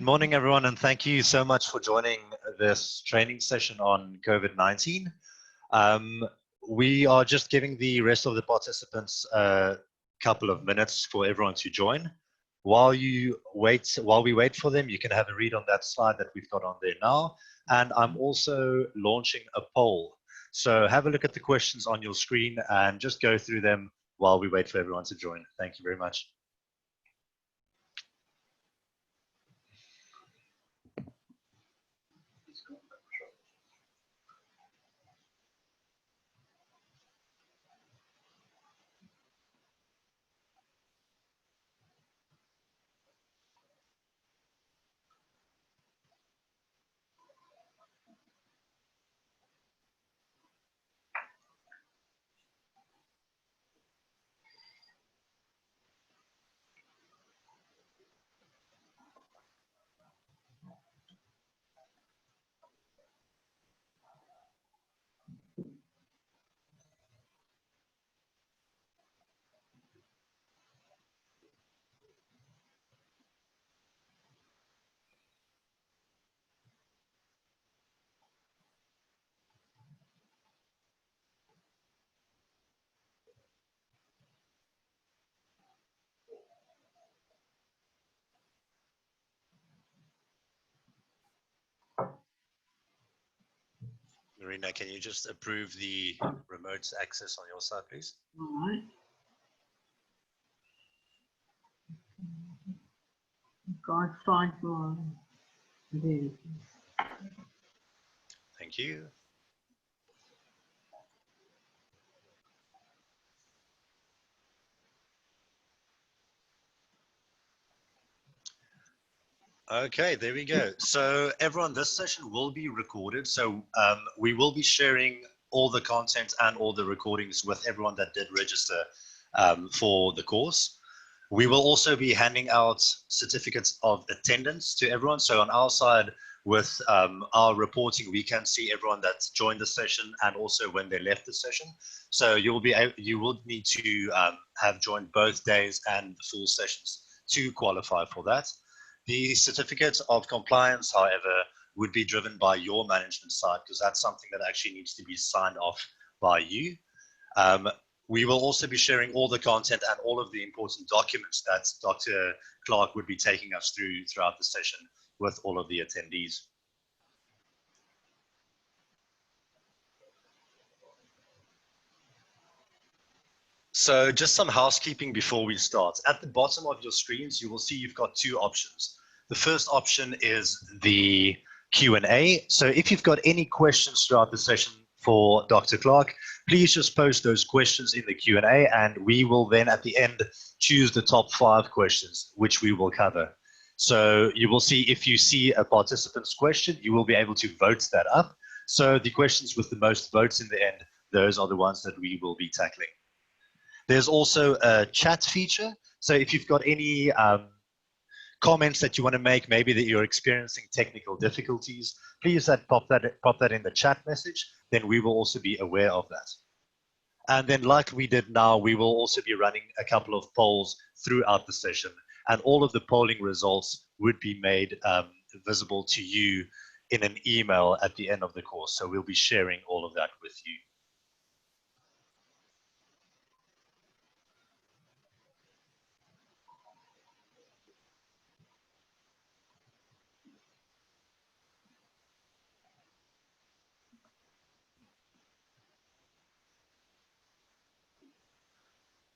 Good morning, everyone, and thank you so much for joining this training session on COVID-19. We are just giving the rest of the participants a couple of minutes for everyone to join. While we wait for them, you can have a read on that slide that we've got on there now. And I'm also launching a poll. So have a look at the questions on your screen and just go through them while we wait for everyone to join. Thank you very much. Marina, can you just approve the remote access on your side, please? All right. Can't find one. Thank you. Okay, there we go. So everyone, this session will be recorded. So we will be sharing all the content and all the recordings with everyone that did register for the course. We will also be handing out certificates of attendance to everyone. So on our side, with our reporting, we can see everyone that's joined the session and also when they left the session. So you will need to have joined both days and the full sessions to qualify for that. The certificate of compliance, however, would be driven by your management side because that's something that actually needs to be signed off by you. We will also be sharing all the content and all of the important documents that Dr. Clarke would be taking us throughout the session with all of the attendees. So just some housekeeping before we start. At the bottom of your screens, you will see you've got two options. The first option is the Q&A. So if you've got any questions throughout the session for Dr. Clarke, please just post those questions in the Q&A and we will then at the end choose the top 5 questions, which we will cover. So you will see if you see a participant's question, you will be able to vote that up. So the questions with the most votes in the end, those are the ones that we will be tackling. There's also a chat feature. So if you've got any comments that you want to make, maybe that you're experiencing technical difficulties, please pop that in the chat message, then we will also be aware of that. And then like we did now, we will also be running a couple of polls throughout the session, and all of the polling results would be made visible to you in an email at the end of the course. So we'll be sharing all of that with you.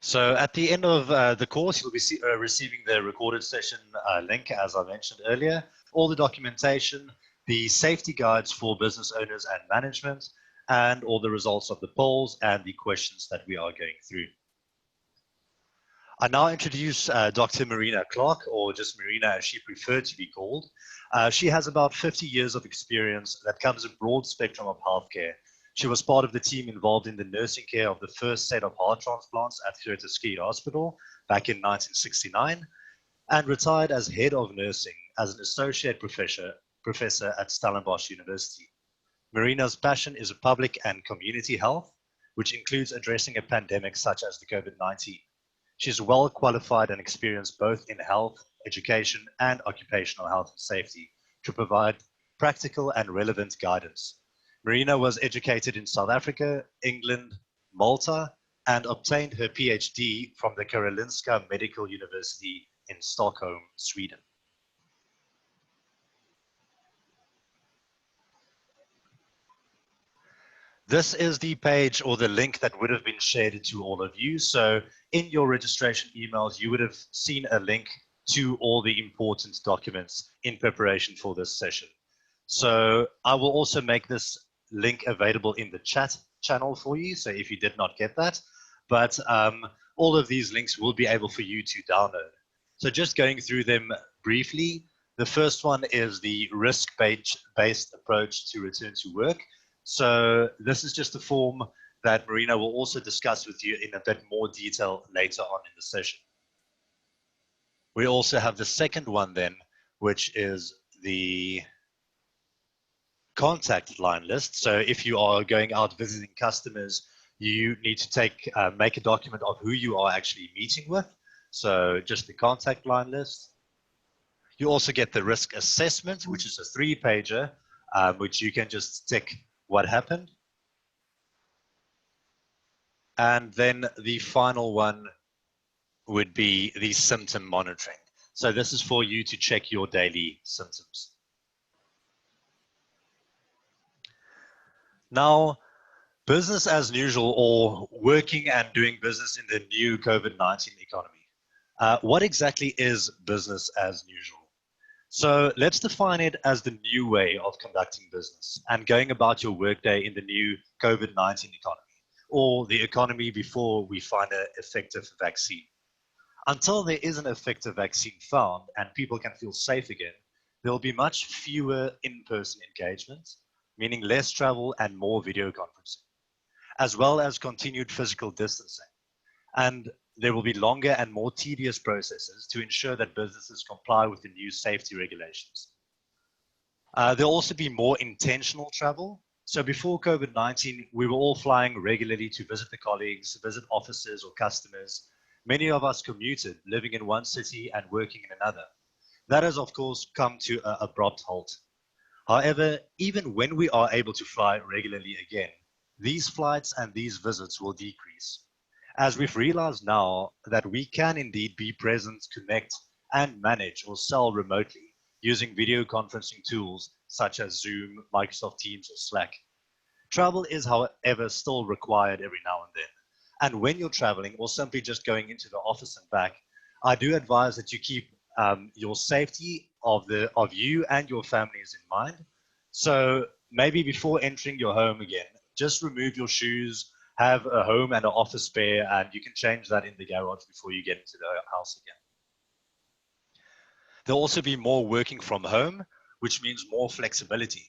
So at the end of the course, you'll be receiving the recorded session link, as I mentioned earlier, all the documentation, the safety guides for business owners and management, and all the results of the polls and the questions that we are going through. I now introduce Dr. Marina Clarke, or just Marina as she preferred to be called. She has about 50 years of experience that covers a broad spectrum of healthcare. She was part of the team involved in the nursing care of the first set of heart transplants at Groote Hospital back in 1969, and retired as head of nursing as an associate professor at Stellenbosch University. Marina's passion is public and community health, which includes addressing a pandemic such as the COVID-19. She's well qualified and experienced both in health education, and occupational health and safety to provide practical and relevant guidance. Marina was educated in South Africa, England, Malta, and obtained her PhD from the Karolinska Medical University in Stockholm, Sweden. This is the page or the link that would have been shared to all of you. So in your registration emails, you would have seen a link to all the important documents in preparation for this session. So I will also make this link available in the chat channel for you. So if you did not get that, but all of these links will be able for you to download. So just going through them briefly, the first one is the risk-based approach to return to work. So this is just a form that Marina will also discuss with you in a bit more detail later on in the session. We also have the second one then, which is the contact line list. So if you are going out visiting customers, you need to make a document of who you are actually meeting with. So just the contact line list. You also get the risk assessment, which is a 3-pager, which you can just tick what happened. And then the final one would be the symptom monitoring. So this is for you to check your daily symptoms. Now, business as usual, or working and doing business in the new COVID-19 economy. What exactly is business as usual? So let's define it as the new way of conducting business and going about your workday in the new COVID-19 economy, or the economy before we find an effective vaccine. Until there is an effective vaccine found and people can feel safe again, there will be much fewer in-person engagements, meaning less travel and more video conferencing, as well as continued physical distancing. And there will be longer and more tedious processes to ensure that businesses comply with the new safety regulations. There'll also be more intentional travel. So before COVID-19, we were all flying regularly to visit the colleagues, visit offices or customers. Many of us commuted, living in one city and working in another. That has, of course, come to an abrupt halt. However, even when we are able to fly regularly again, these flights and these visits will decrease, as we've realized now that we can indeed be present, connect, and manage or sell remotely using video conferencing tools such as Zoom, Microsoft Teams, or Slack. Travel is, however, still required every now and then. And when you're traveling or simply just going into the office and back, I do advise that you keep your safety of you and your families in mind. So maybe before entering your home again, just remove your shoes, have a home and an office spare, and you can change that in the garage before you get into the house again. There'll also be more working from home, which means more flexibility.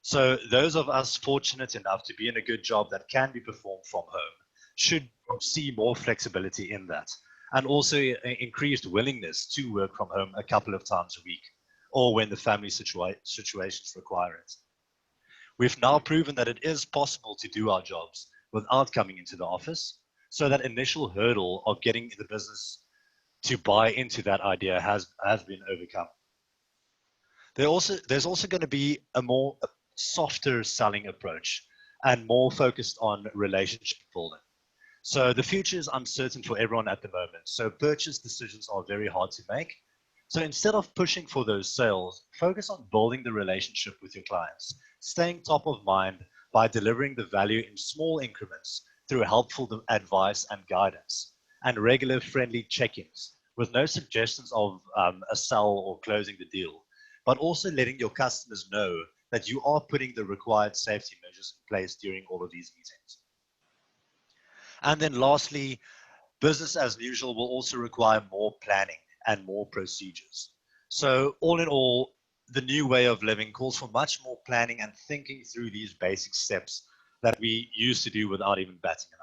So those of us fortunate enough to be in a good job that can be performed from home should see more flexibility in that, and also increased willingness to work from home a couple of times a week, or when the family situations require it. We've now proven that it is possible to do our jobs without coming into the office, so that initial hurdle of getting the business to buy into that idea has been overcome. There's also going to be a more softer selling approach and more focused on relationship building. So the future is uncertain for everyone at the moment. So purchase decisions are very hard to make. So instead of pushing for those sales, focus on building the relationship with your clients, staying top of mind by delivering the value in small increments through helpful advice and guidance, and regular friendly check-ins with no suggestions of a sell or closing the deal, but also letting your customers know that you are putting the required safety measures in place during all of these meetings. And then lastly, business as usual will also require more planning and more procedures. So all in all, the new way of living calls for much more planning and thinking through these basic steps that we used to do without even batting an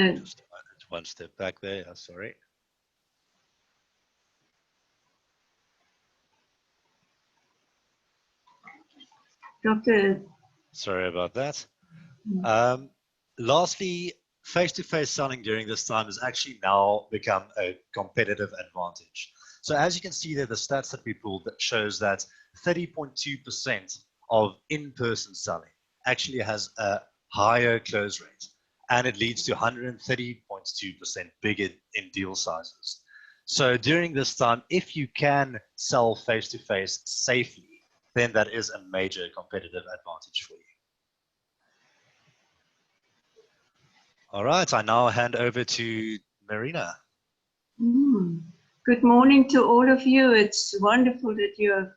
eye. Just one step back there, sorry. Doctor. Sorry about that. Lastly, face-to-face selling during this time has actually now become a competitive advantage. So as you can see there, the stats that we pulled that shows that 30.2% of in-person selling actually has a higher close rate, and it leads to 130.2% bigger in deal sizes. So during this time, if you can sell face-to-face safely, then that is a major competitive advantage for you. All right, I now hand over to Marina. Good morning to all of you. It's wonderful that you have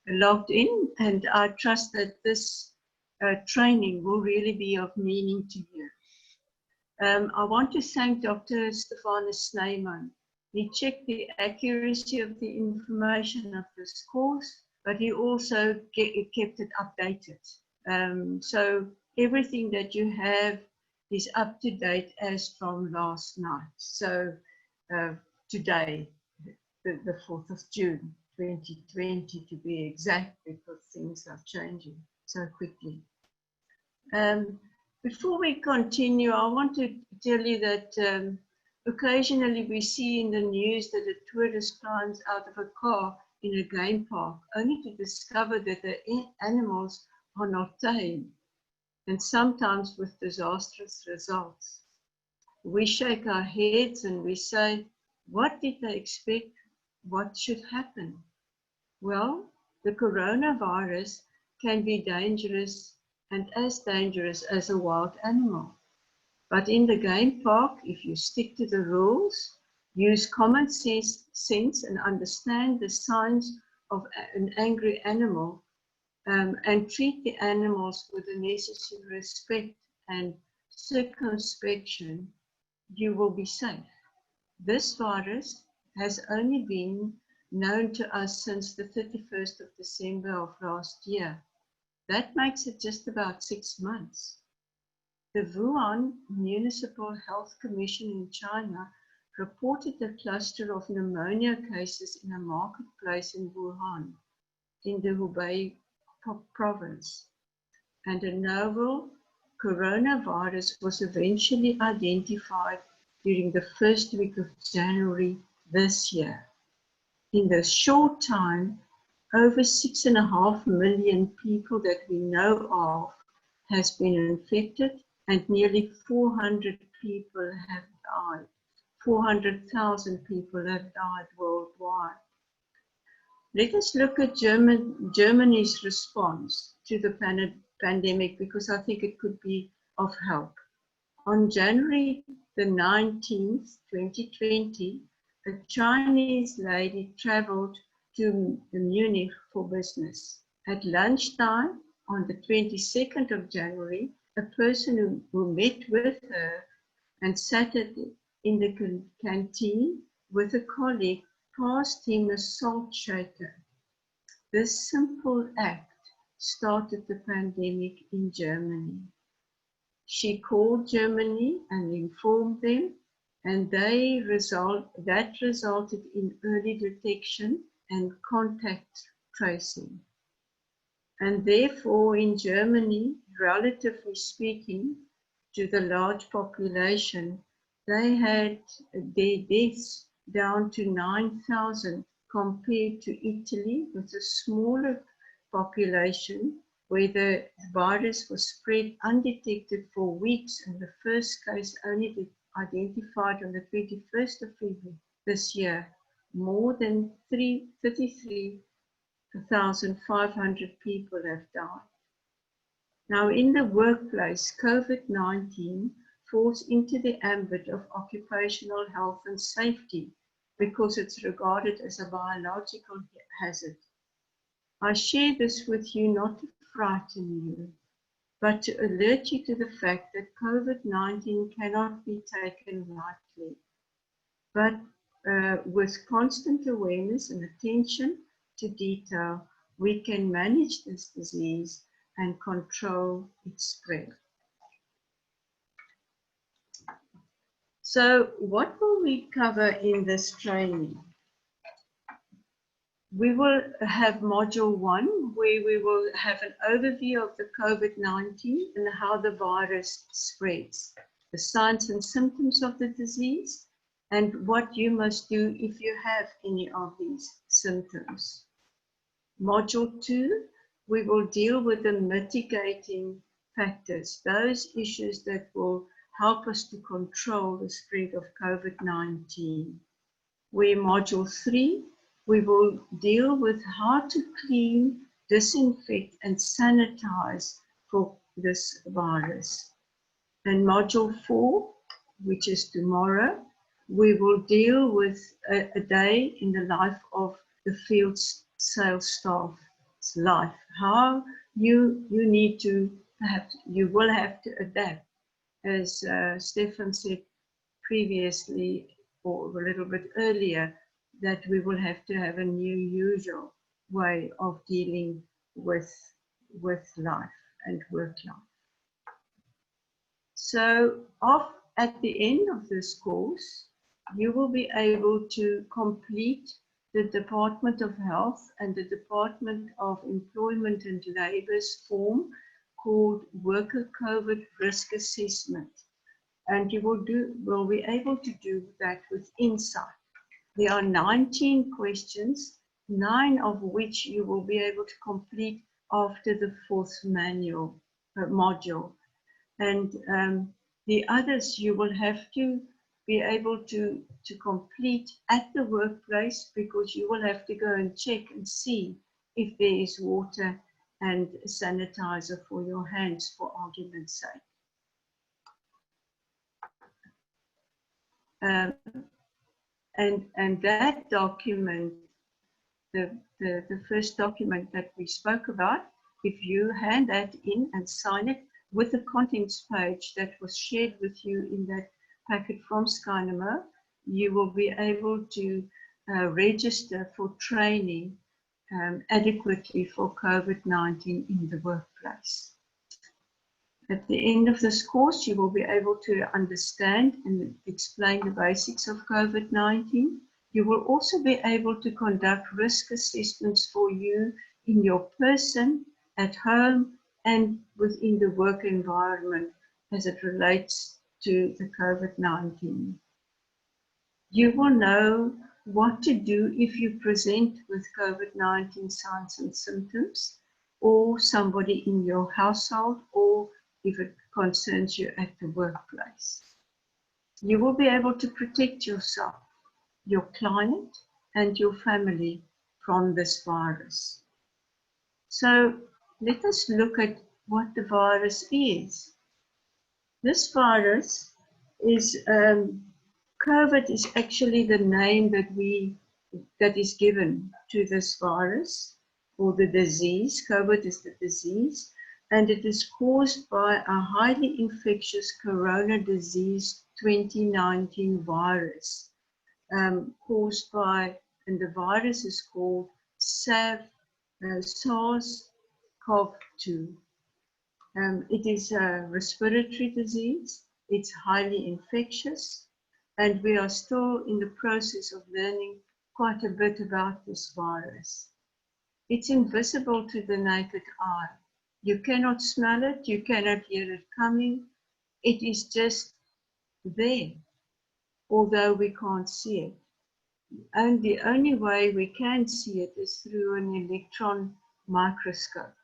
logged in, and I trust that this training will really be of meaning to you. I want to thank Dr. Stephan Joubert. He checked the accuracy of the information of this course, but he also kept it updated. So everything that you have is up to date as from last night. So today, the 4th of June, 2020 to be exact, because things are changing so quickly. Before we continue, I want to tell you that occasionally we see in the news that a tourist climbs out of a car in a game park only to discover that the animals are not tame, and sometimes with disastrous results. We shake our heads and we say, what did they expect? What should happen? Well, the coronavirus can be dangerous and as dangerous as a wild animal. But in the game park, if you stick to the rules, use common sense and understand the signs of an angry animal, and treat the animals with the necessary respect and circumspection, you will be safe. This virus has only been known to us since the 31st of December of last year. That makes it just about 6 months. The Wuhan Municipal Health Commission in China reported a cluster of pneumonia cases in a marketplace in Wuhan, in the Hubei province, and a novel coronavirus was eventually identified during the first week of January this year. In this short time, over 6.5 million people that we know of has been infected, and nearly 400 people have died. 400,000 people have died worldwide. Let us look at Germany's response to the pandemic, because I think it could be of help. On January the 19th, 2020, a Chinese lady traveled to Munich for business. At lunchtime on the 22nd of January, a person who met with her and sat in the canteen with a colleague passed him a salt shaker. This simple act started the pandemic in Germany. She called Germany and informed them, and that resulted in early detection and contact tracing. And therefore, in Germany, relatively speaking to the large population, they had their deaths down to 9,000 compared to Italy, with a smaller population where the virus was spread undetected for weeks, and the first case only identified on the 21st of February this year. More than 33,500 people have died. Now, in the workplace, COVID-19 falls into the ambit of occupational health and safety because it's regarded as a biological hazard. I share this with you not to frighten you, but to alert you to the fact that COVID-19 cannot be taken lightly. But with constant awareness and attention to detail, we can manage this disease and control its spread. So what will we cover in this training? We will have module 1, where we will have an overview of the COVID-19 and how the virus spreads, the signs and symptoms of the disease, and what you must do if you have any of these symptoms. Module 2, we will deal with the mitigating factors, those issues that will help us to control the spread of COVID-19. Where module 3, we will deal with how to clean, disinfect, and sanitize for this virus. And module 4, which is tomorrow, we will deal with a day in the life of the field sales staff's life. How you need to you will have to adapt, as Stephan said previously, or a little bit earlier, that we will have to have a new usual way of dealing with life and work life. So at the end of this course, you will be able to complete the Department of Health and the Department of Employment and Labour's form called Worker COVID Risk Assessment. And you will be able to do that with insight. There are 19 questions, 9 of which you will be able to complete after the 4th module. And the others you will have to be able to complete at the workplace, because you will have to go and check and see if there is water and sanitizer for your hands, for argument's sake. And that document, the first document that we spoke about, if you hand that in and sign it with the contents page that was shared with you in that packet from Skynamo, you will be able to register for training adequately for COVID-19 in the workplace. At the end of this course, you will be able to understand and explain the basics of COVID-19. You will also be able to conduct risk assessments for you in your person, at home, and within the work environment as it relates to the COVID-19. You will know what to do if you present with COVID-19 signs and symptoms, or somebody in your household, or if it concerns you at the workplace. You will be able to protect yourself, your client, and your family from this virus. So let us look at what the virus is. This virus is, COVID is actually the name that is given to this virus, or the disease. COVID is the disease, and it is caused by a highly infectious corona disease 2019 virus, caused by, and the virus is called SARS-CoV-2. It is a respiratory disease. It's highly infectious, and we are still in the process of learning quite a bit about this virus. It's invisible to the naked eye. You cannot smell it, you cannot hear it coming. It is just there, although we can't see it. And the only way we can see it is through an electron microscope.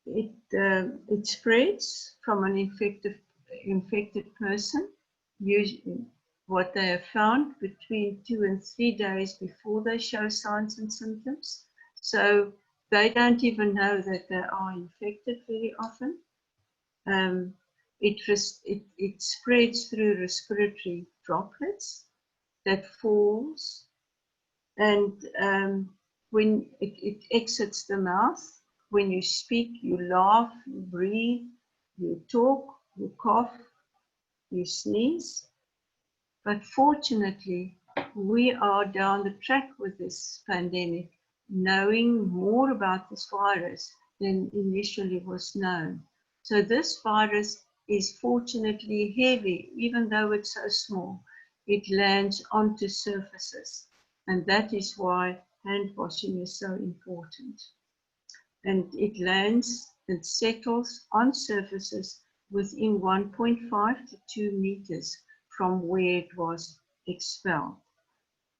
It spreads from an infected person, usually what they have found between 2 and 3 days before they show signs and symptoms. So they don't even know that they are infected very often. It spreads through respiratory droplets that falls, and when it exits the mouth, when you speak, you laugh, you breathe, you talk, you cough, you sneeze. But fortunately, we are down the track with this pandemic, knowing more about this virus than initially was known. So this virus is fortunately heavy, even though it's so small. It lands onto surfaces. And that is why hand washing is so important. And it lands and settles on surfaces within 1.5 to 2 meters from where it was expelled.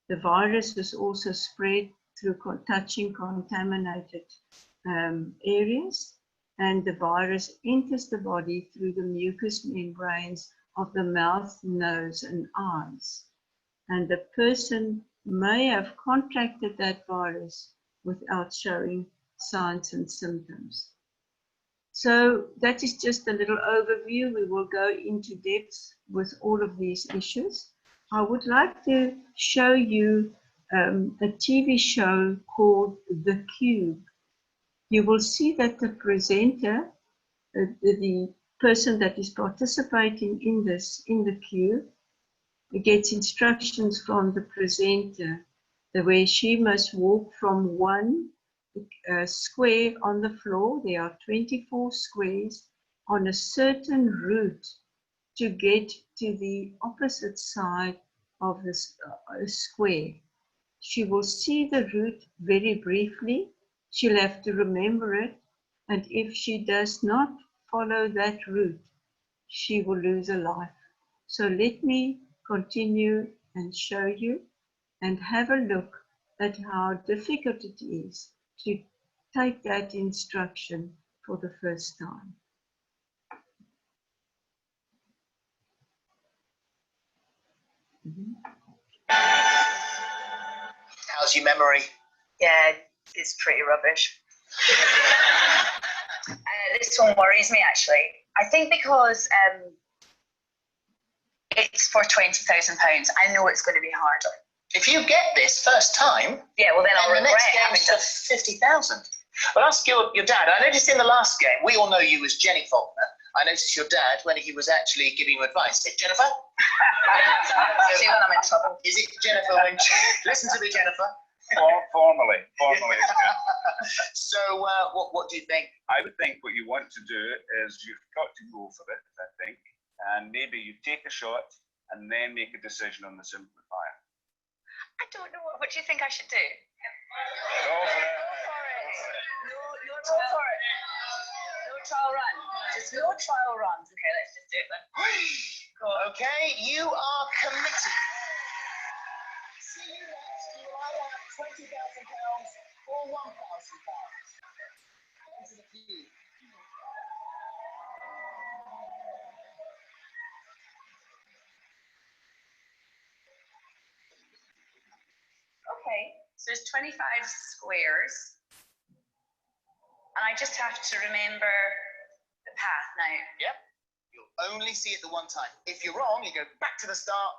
The virus was also spread through touching contaminated areas, and the virus enters the body through the mucous membranes of the mouth, nose, and eyes. And the person may have contracted that virus without showing signs and symptoms. So that is just a little overview. We will go into depth with all of these issues. I would like to show you a TV show called The Cube. You will see that the presenter, the person that is participating in this, in the cube, gets instructions from the presenter, the way she must walk from one square on the floor. There are 24 squares on a certain route to get to the opposite side of the square. She will see the route very briefly. She'll have to remember it. And if she does not follow that route, she will lose a life. So let me continue and show you and have a look at how difficult it is to take that instruction for the first time. How's your memory? Yeah, it's pretty rubbish. This one worries me, actually. I think because it's for £20,000, I know it's going to be harder. If you get this first time, yeah, well then I'll the regret next having game's for 50,000. Well, ask your dad. I noticed in the last game, we all know you as Jenny Faulkner. I noticed your dad when he was actually giving you advice. Said, Jennifer? See when I'm in trouble. Is it Jennifer? Listen to me, Jennifer. Formally. So, what do you think? I would think what you want to do is you've got to go for it, I think, and maybe you take a shot and then make a decision on the simplifier. I don't know. What do you think I should do? Go for it. No trial run. Just no trial runs. Okay, let's just do it then. Cool. Okay, you are committed. See you next. You will either have £20,000 or £1,000. Into the queue. Okay, so there's 25 squares. And I just have to remember the path now. Yep. You'll only see it the one time. If you're wrong, you go back to the start.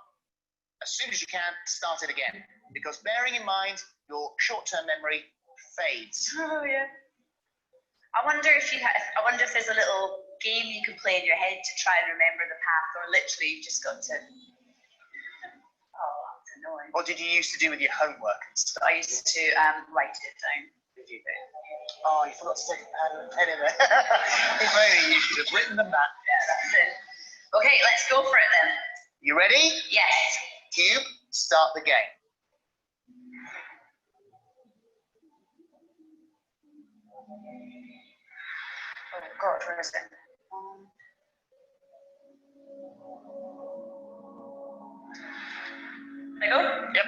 As soon as you can, start it again. Because bearing in mind, your short-term memory fades. Oh, yeah. I wonder if there's a little game you can play in your head to try and remember the path, or literally you've just got to. Oh, that's annoying. What did you used to do with your homework and stuff? I used to write it down. Did you think? Oh, you forgot to take a pen in there. If only you should have written them back. Yeah, that's it. Okay, let's go for it then. You ready? Yes. Cube, start the game. Oh God, where is it? Can I go? Yep.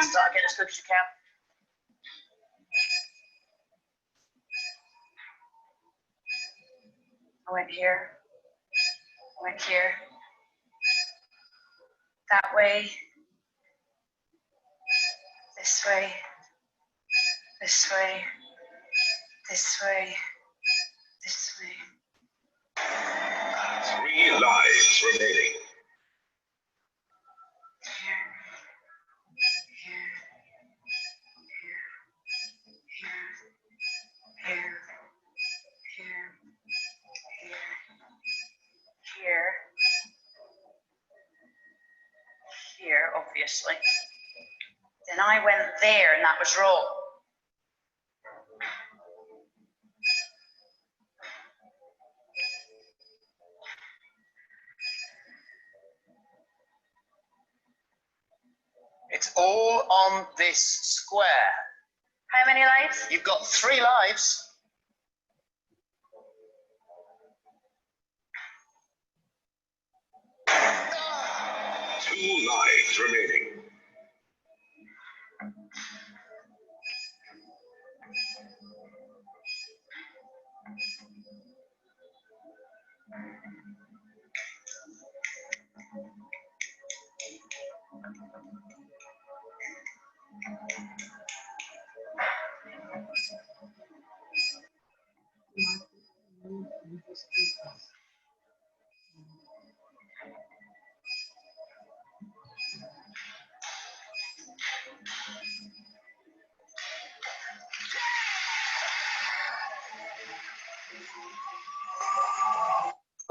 Start getting as quick as you can. I went here. I went here. That way. This way. This way. This way. This way. 3 lives remaining. Here, obviously. Then I went there and that was wrong. It's all on this square. How many lives? You've got 3 lives. Two lives remaining.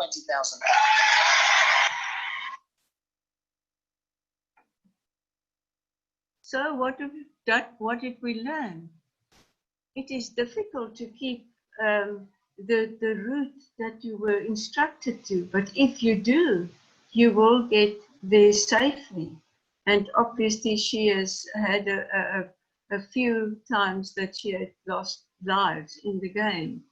£20,000. So what did we learn? It is difficult to keep the route that you were instructed to, but if you do, you will get there safely. And obviously she has had a few times that she had lost lives in the game.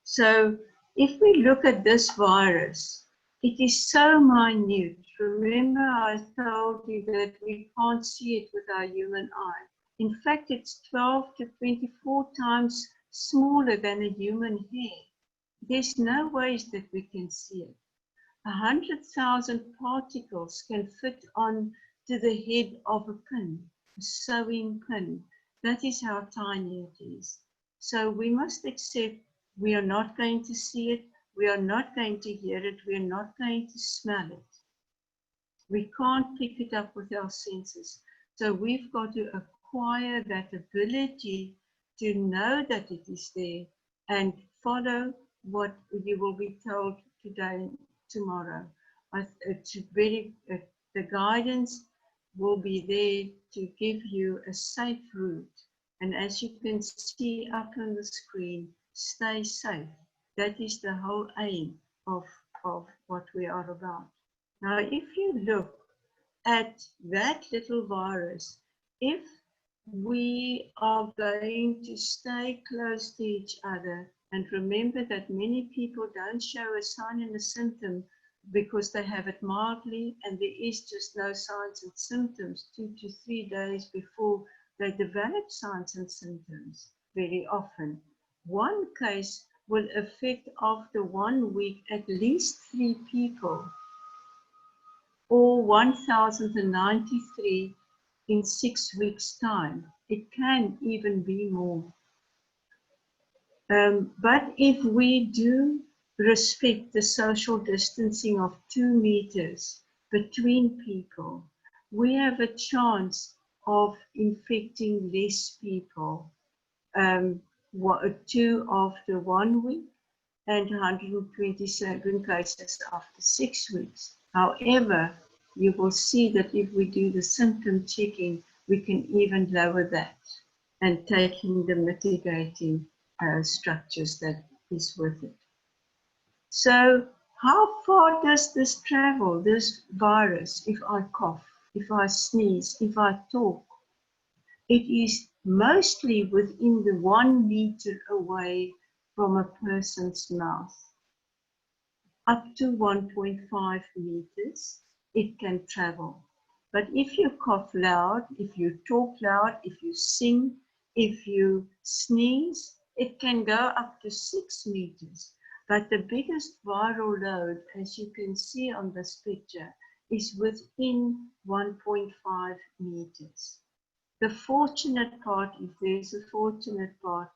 So if we look at this virus, it is so minute. Remember I told you that we can't see it with our human eye. In fact, it's 12 to 24 times smaller than a human hair. There's no ways that we can see it. 100,000 particles can fit on to the head of a pin, a sewing pin. That is how tiny it is. So we must accept we are not going to see it, we are not going to hear it, we are not going to smell it. We can't pick it up with our senses. So we've got to acquire that ability to know that it is there and follow what you will be told today and tomorrow. The guidance will be there to give you a safe route. And as you can see up on the screen, stay safe. That is the whole aim of what we are about. Now, if you look at that little virus, if we are going to stay close to each other, and remember that many people don't show a sign and a symptom because they have it mildly and there is just no signs and symptoms 2 to 3 days before they develop signs and symptoms very often. One case will affect after 1 week at least 3 people, or 1,093 in 6 weeks' time. It can even be more. But if we do respect the social distancing of 2 meters between people, we have a chance of infecting less people. 2 after 1 week and 127 cases after 6 weeks. However, you will see that if we do the symptom checking, we can even lower that and taking the mitigating structures that is with it. So how far does this travel, this virus, if I cough, if I sneeze, if I talk? It is mostly within the 1 meter away from a person's mouth. Up to 1.5 meters, it can travel. But if you cough loud, if you talk loud, if you sing, if you sneeze, it can go up to 6 meters. But the biggest viral load, as you can see on this picture, is within 1.5 meters. The fortunate part, if there's a fortunate part,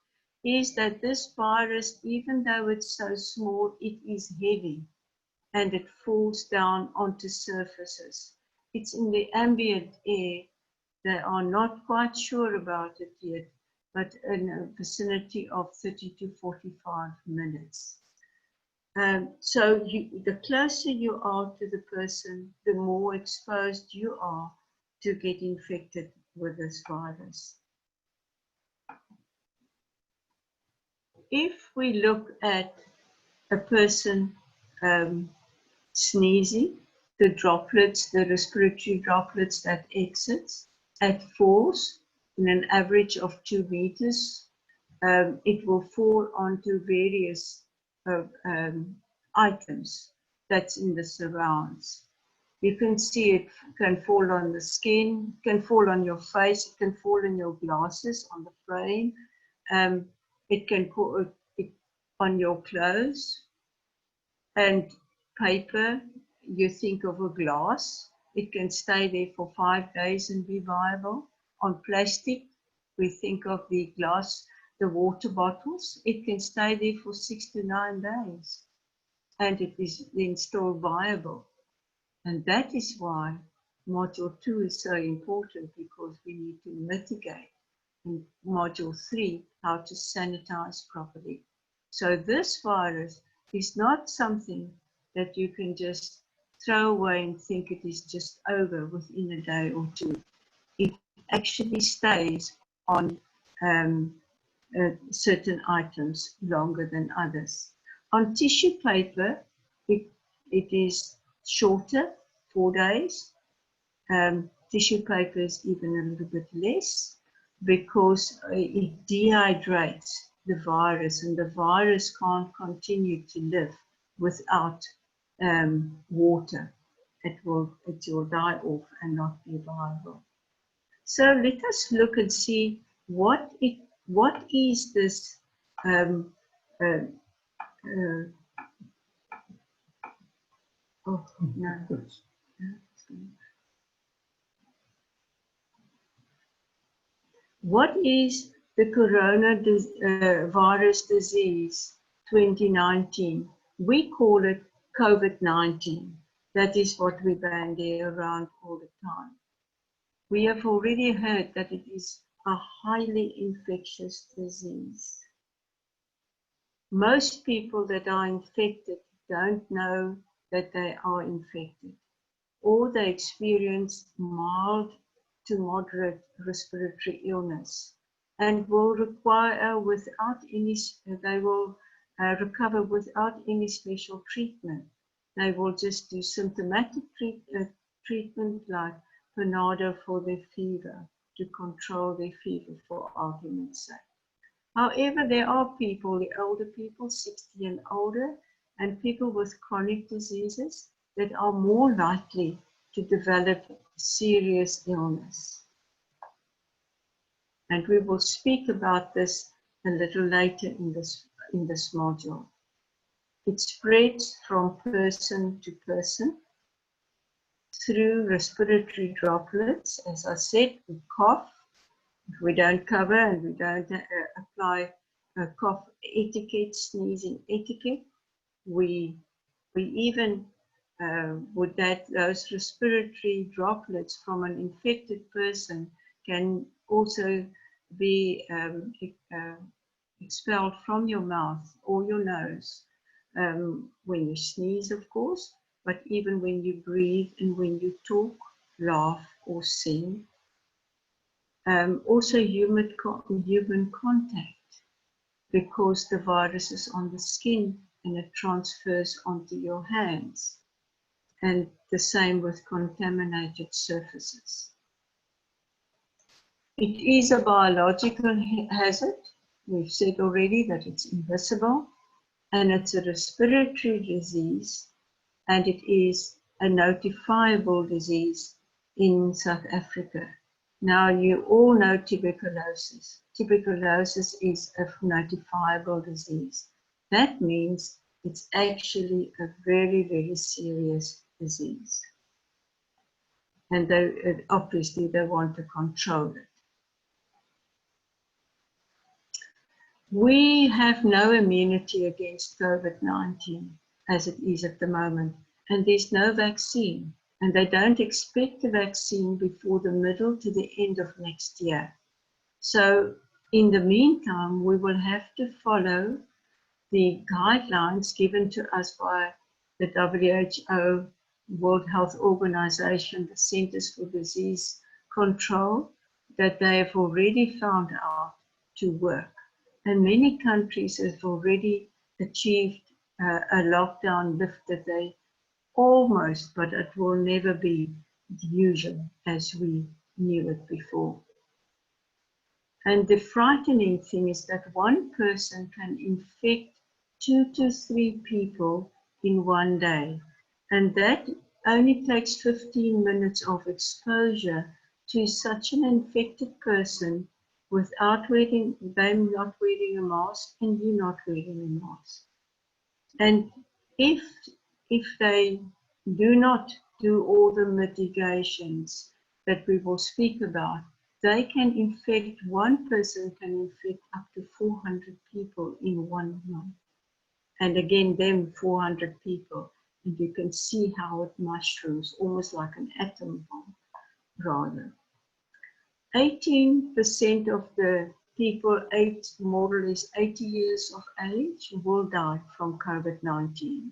is that this virus, even though it's so small, it is heavy and it falls down onto surfaces. It's in the ambient air. They are not quite sure about it yet, but in a vicinity of 30 to 45 minutes. So the closer you are to the person, the more exposed you are to get infected with this virus. If we look at a person sneezing, the droplets, the respiratory droplets that exits, It falls in an average of 2 meters. It will fall onto various items that's in the surrounds. You can see it can fall on the skin, can fall on your face, it can fall in your glasses, on the frame. It can fall on your clothes. And paper, you think of a glass, it can stay there for 5 days and be viable. On plastic, we think of the glass, the water bottles, it can stay there for 6 to 9 days. And it is then still viable. And that is why Module 2 is so important, because we need to mitigate in Module 3 how to sanitize properly. So this virus is not something that you can just throw away and think it is just over within a day or two. It actually stays on certain items longer than others. On tissue paper, it is shorter, 4 days. Tissue paper is even a little bit less, because it dehydrates the virus, and the virus can't continue to live without water. It will die off and not be viable. So let us look and see what is this oh no. What is the coronavirus disease 2019? We call it COVID-19. That is what we bandy around all the time. We have already heard that it is a highly infectious disease. Most people that are infected don't know that they are infected, or they experience mild to moderate respiratory illness, and will require they will recover without any special treatment. They will just do symptomatic treatment like Panado for their fever, to control their fever, for argument's sake. However, there are people, the older people, 60 and older, and people with chronic diseases that are more likely to develop serious illness. And we will speak about this a little later in this module. It spreads from person to person through respiratory droplets. As I said, we cough. If we don't cover and we don't apply a cough etiquette, sneezing etiquette, we even would those respiratory droplets from an infected person can also be expelled from your mouth or your nose when you sneeze, of course, but even when you breathe and when you talk, laugh, or sing. Also human contact, because the virus is on the skin and it transfers onto your hands. And the same with contaminated surfaces. It is a biological hazard. We've said already that it's invisible, and it's a respiratory disease, and it is a notifiable disease in South Africa. Now, you all know tuberculosis. Tuberculosis is a notifiable disease. That means it's actually a very, very serious disease. And obviously they want to control it. We have no immunity against COVID-19 as it is at the moment, and there's no vaccine. And they don't expect a vaccine before the middle to the end of next year. So in the meantime, we will have to follow the guidelines given to us by the WHO, World Health Organization, the Centers for Disease Control, that they have already found out to work. And many countries have already achieved a lockdown lift that they almost, but it will never be the usual as we knew it before. And the frightening thing is that one person can infect 2 to 3 people in one day. And that only takes 15 minutes of exposure to such an infected person without them not wearing a mask and you not wearing a mask. And if they do not do all the mitigations that we will speak about, they can infect, one person can infect up to 400 people in 1 month. And again, them 400 people. And you can see how it mushrooms, almost like an atom bomb, rather. 18% of the people more or less 80 years of age will die from COVID-19.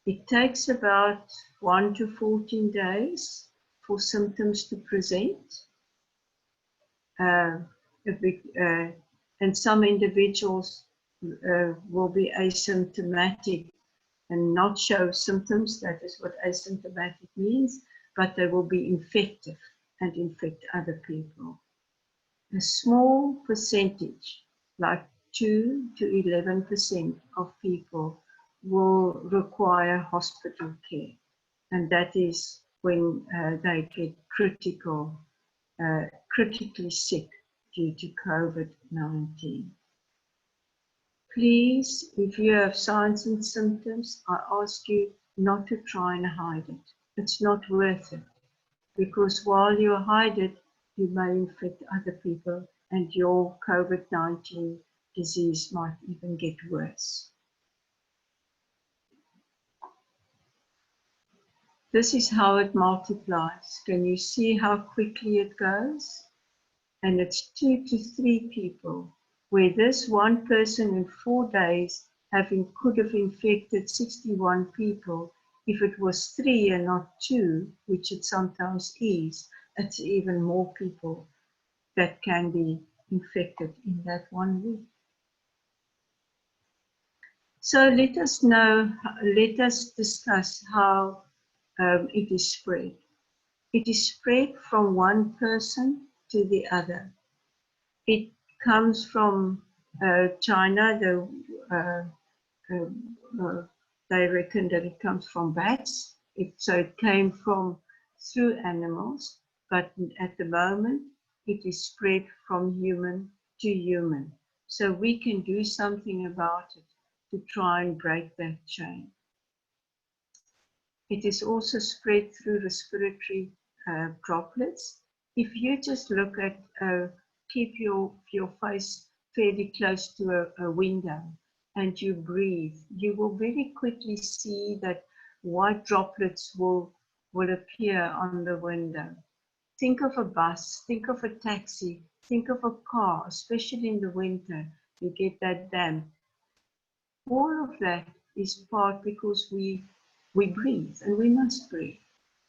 It takes about 1 to 14 days for symptoms to present. And some individuals will be asymptomatic and not show symptoms. That is what asymptomatic means, but they will be infective and infect other people. A small percentage, like 2 to 11% of people, will require hospital care, and that is when they get critically sick due to COVID-19. Please, if you have signs and symptoms, I ask you not to try and hide it. It's not worth it, because while you hide it, you may infect other people and your COVID-19 disease might even get worse. This is how it multiplies. Can you see how quickly it goes? And it's 2 to 3 people, where this one person in 4 days could have infected 61 people. If it was 3 and not 2, which it sometimes is, it's even more people that can be infected in that 1 week. So let us discuss how it is spread. It is spread from one person to the other. It comes from China. They reckon that it comes from bats. So it came through animals, but at the moment it is spread from human to human. So we can do something about it to try and break that chain. It is also spread through respiratory droplets. If you just look at, keep your face fairly close to a window and you breathe, you will very quickly see that white droplets will appear on the window. Think of a bus, think of a taxi, think of a car, especially in the winter, you get that damp. All of that is part because we breathe and we must breathe.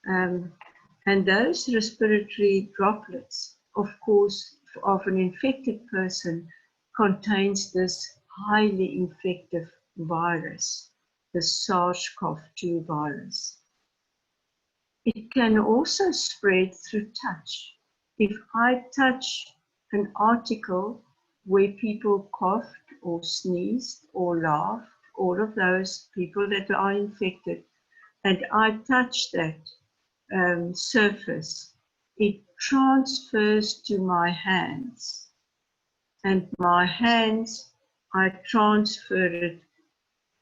And those respiratory droplets, of course, of an infected person contains this highly infective virus, the SARS-CoV-2 virus. It can also spread through touch. If I touch an article where people coughed or sneezed or laughed, all of those people that are infected, and I touch that surface, it transfers to my hands. And my hands, I transfer it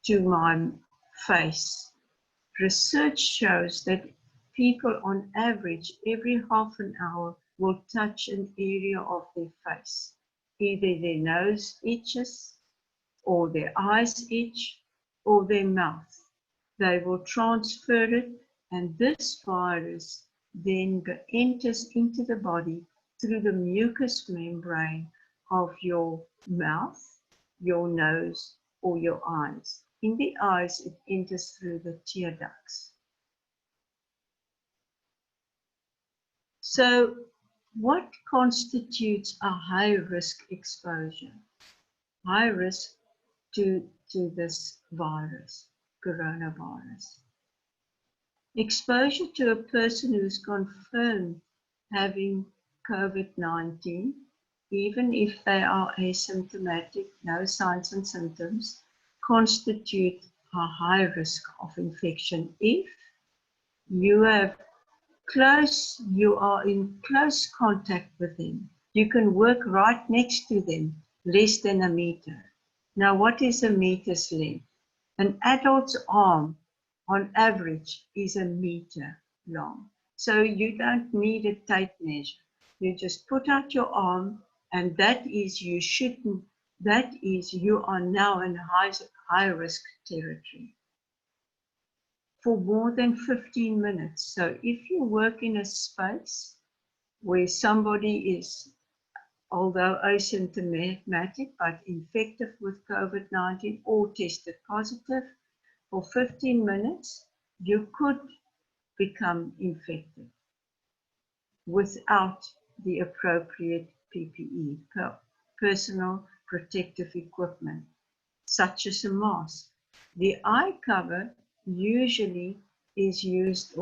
to my face. Research shows that people on average every half an hour will touch an area of their face. Either their nose itches, or their eyes itch, or their mouth. They will transfer it, and this virus then enters into the body through the mucous membrane of your mouth, your nose, or your eyes. In the eyes, it enters through the tear ducts. So, what constitutes a high-risk exposure? High risk to this virus, coronavirus. Exposure to a person who is confirmed having COVID-19, even if they are asymptomatic, no signs and symptoms, constitute a high risk of infection if you are in close contact with them. You can work right next to them, less than a meter. Now, what is a meter's length? An adult's arm, on average, is a meter long. So you don't need a tape measure. You just put out your arm, and that is you are now in high risk territory for more than 15 minutes. So if you work in a space where somebody is, although asymptomatic, but infected with COVID-19 or tested positive, for 15 minutes, you could become infected without the appropriate PPE, personal protective equipment, such as a mask. The eye cover usually is used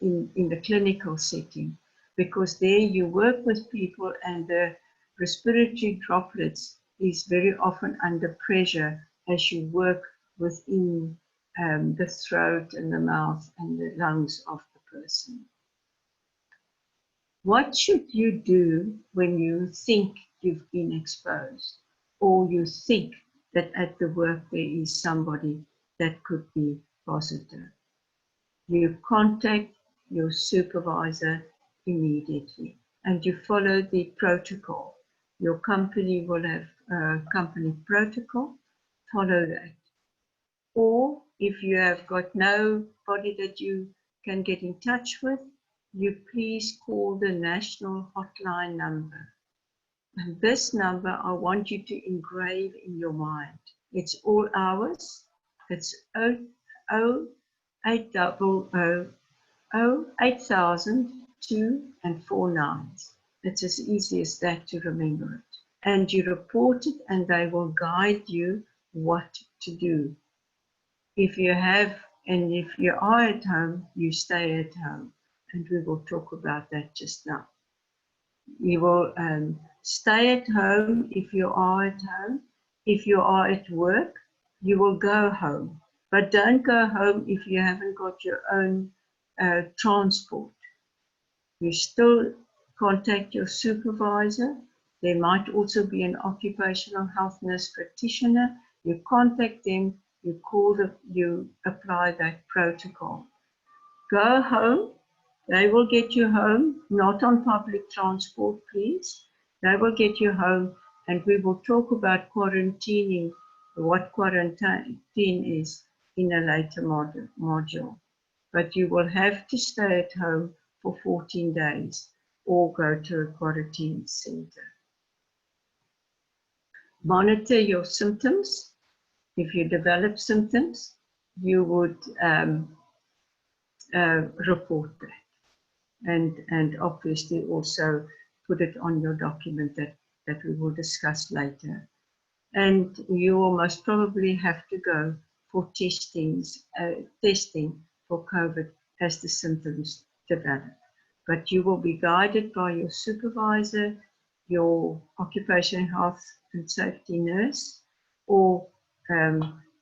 in the clinical setting, because there you work with people and the respiratory droplets is very often under pressure as you work within the throat and the mouth and the lungs of the person. What should you do when you think you've been exposed, or you think that at the work there is somebody that could be positive? You contact your supervisor immediately and you follow the protocol. Your company will have a company protocol, follow that. Or if you have got nobody that you can get in touch with, you please call the national hotline number. And this number I want you to engrave in your mind. It's all ours. It's 8000 and 4 9s. It's as easy as that to remember it. And you report it and they will guide you what to do. If you are at home, you stay at home. And we will talk about that just now. You will stay at home if you are at home. If you are at work, you will go home. But don't go home if you haven't got your own transport. You still contact your supervisor. There might also be an occupational health nurse practitioner. You contact them, you apply that protocol. Go home. They will get you home, not on public transport, please. They will get you home, and we will talk about quarantining, what quarantine is in a later module. But you will have to stay at home for 14 days or go to a quarantine center. Monitor your symptoms. If you develop symptoms, you would report that. And obviously also put it on your document that we will discuss later. And you will most probably have to go for testing for COVID as the symptoms develop. But you will be guided by your supervisor, your occupational health and safety nurse, or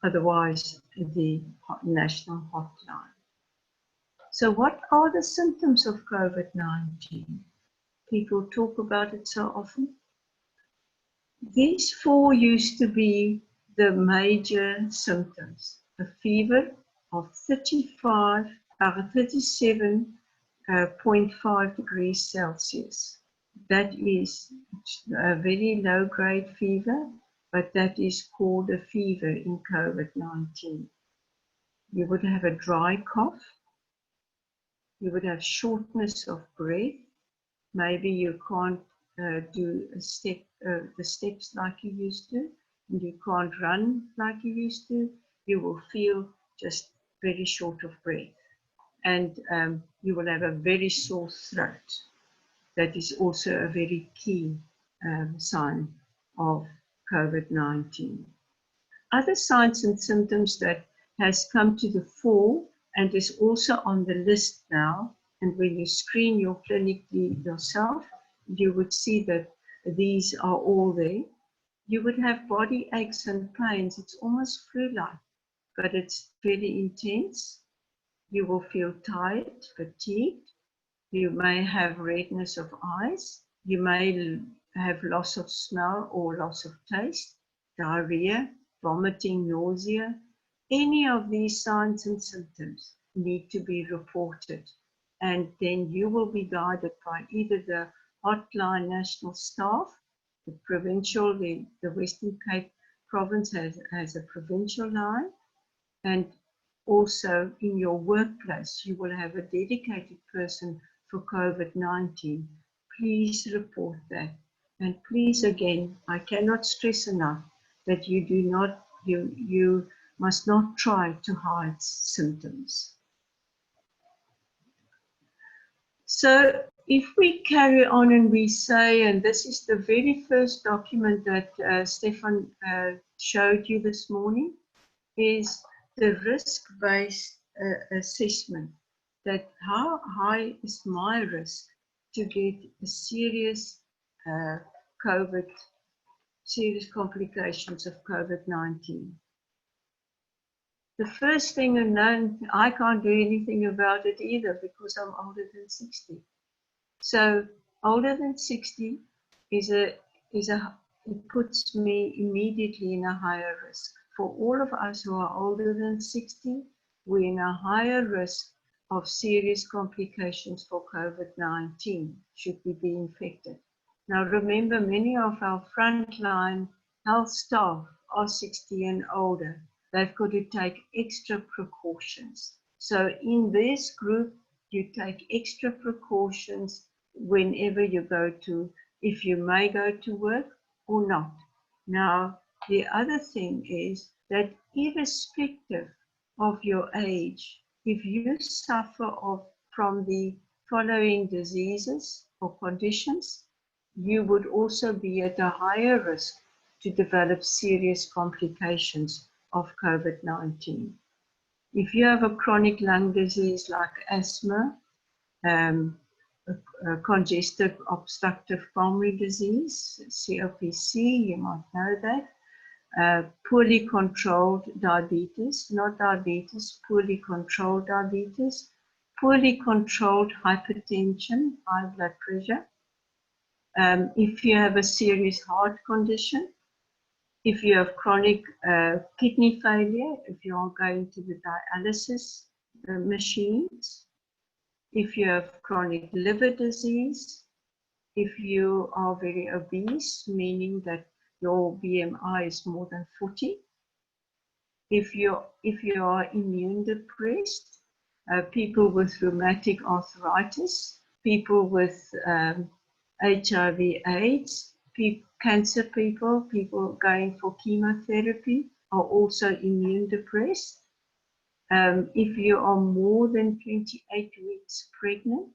otherwise the national hotline. So what are the symptoms of COVID-19? People talk about it so often. These 4 used to be the major symptoms. A fever of 37.5 degrees Celsius. That is a very low-grade fever, but that is called a fever in COVID-19. You would have a dry cough. You would have shortness of breath. Maybe you can't do the steps like you used to, and you can't run like you used to. You will feel just very short of breath. And you will have a very sore throat. That is also a very key sign of COVID-19. Other signs and symptoms that has come to the fore and is also on the list now. And when you screen your clinically yourself, you would see that these are all there. You would have body aches and pains. It's almost flu-like, but it's very intense. You will feel tired, fatigued. You may have redness of eyes. You may have loss of smell or loss of taste, diarrhea, vomiting, nausea. Any of these signs and symptoms need to be reported. And then you will be guided by either the hotline national staff, the provincial, the Western Cape province has a provincial line, and also in your workplace, you will have a dedicated person for COVID-19. Please report that. And please, again, I cannot stress enough that you must not try to hide symptoms. So if we carry on and we say, and this is the very first document that Stephan showed you this morning, is the risk-based assessment, that how high is my risk to get a serious serious complications of COVID-19. The first thing, and I can't do anything about it either because I'm older than 60. So older than 60 it puts me immediately in a higher risk. For all of us who are older than 60, we're in a higher risk of serious complications for COVID-19 should we be infected. Now remember, many of our frontline health staff are 60 and older. They've got to take extra precautions. So in this group, you take extra precautions whenever you go to, if you may go to work or not. Now, the other thing is that irrespective of your age, if you suffer from the following diseases or conditions, you would also be at a higher risk to develop serious complications of COVID-19. If you have a chronic lung disease like asthma, congestive obstructive pulmonary disease, COPD, you might know that. Poorly controlled diabetes, not diabetes, poorly controlled diabetes, poorly controlled hypertension, high blood pressure. If you have a serious heart condition, if you have chronic kidney failure, if you are going to the dialysis machines, if you have chronic liver disease, if you are very obese, meaning that your BMI is more than 40, if you are immune depressed, people with rheumatic arthritis, people with HIV/AIDS, cancer people, people going for chemotherapy are also immune depressed. If you are more than 28 weeks pregnant,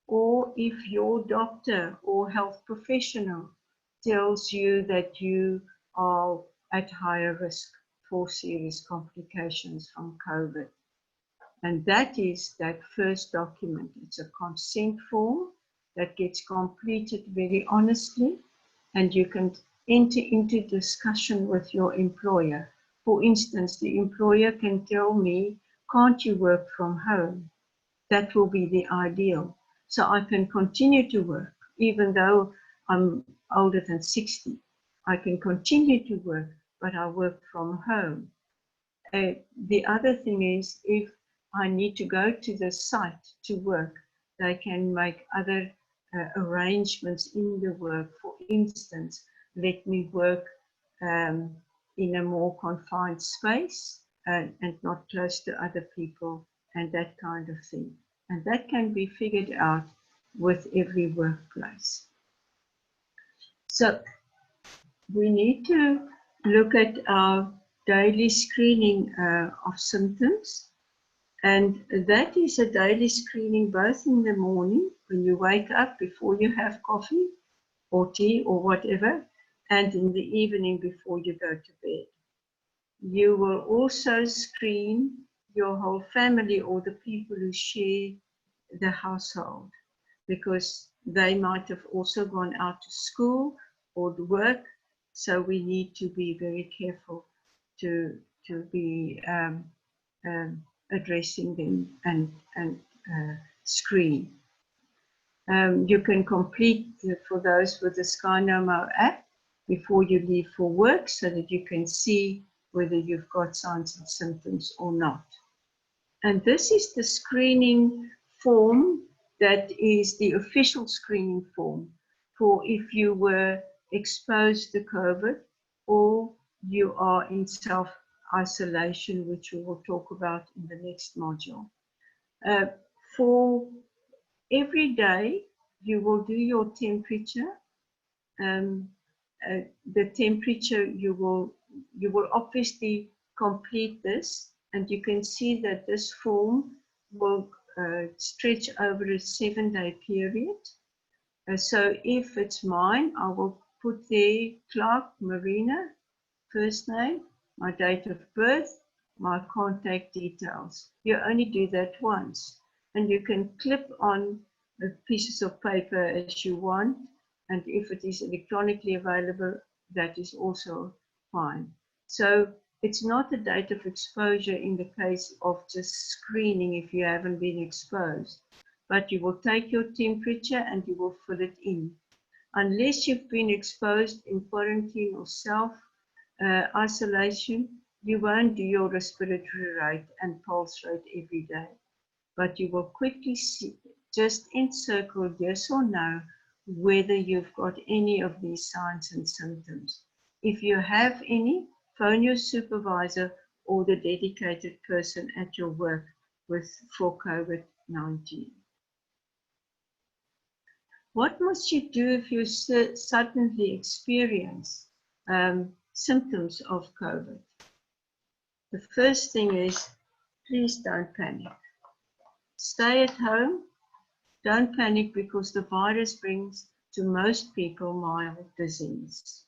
or if your doctor or health professional tells you that you are at higher risk for serious complications from COVID. And that is that first document. It's a consent form that gets completed very honestly, and you can enter into discussion with your employer. For instance, the employer can tell me, can't you work from home? That will be the ideal. So I can continue to work, even though I'm older than 60. I can continue to work, but I work from home. The other thing is, if I need to go to the site to work, they can make other arrangements in the work. For instance, let me work in a more confined space and not close to other people and that kind of thing. And that can be figured out with every workplace. So we need to look at our daily screening of symptoms. And that is a daily screening both in the morning when you wake up before you have coffee or tea or whatever, and in the evening before you go to bed. You will also screen your whole family or the people who share the household, because they might have also gone out to school or to work. So we need to be very careful to be addressing them and screen. You can complete for those with the Skynamo app before you leave for work, so that you can see whether you've got signs and symptoms or not. And this is the screening form that is the official screening form for if you were exposed to COVID or you are in self-isolation, which we will talk about in the next module. For every day, you will do your temperature. The temperature, you will obviously complete this, and you can see that this form will stretch over a 7-day period. So if it's mine, I will put there Clarke Marina, first name, my date of birth, my contact details. You only do that once, and you can clip on pieces of paper as you want, and if it is electronically available, that is also fine. So it's not a date of exposure in the case of just screening if you haven't been exposed, but you will take your temperature and you will fill it in. Unless you've been exposed in quarantine or self-isolation, you won't do your respiratory rate and pulse rate every day, but you will quickly see, just encircle yes or no, whether you've got any of these signs and symptoms. If you have any, phone your supervisor or the dedicated person at your work for COVID-19. What must you do if you suddenly experience symptoms of COVID? The first thing is, please don't panic. Stay at home. Don't panic, because the virus brings to most people mild disease.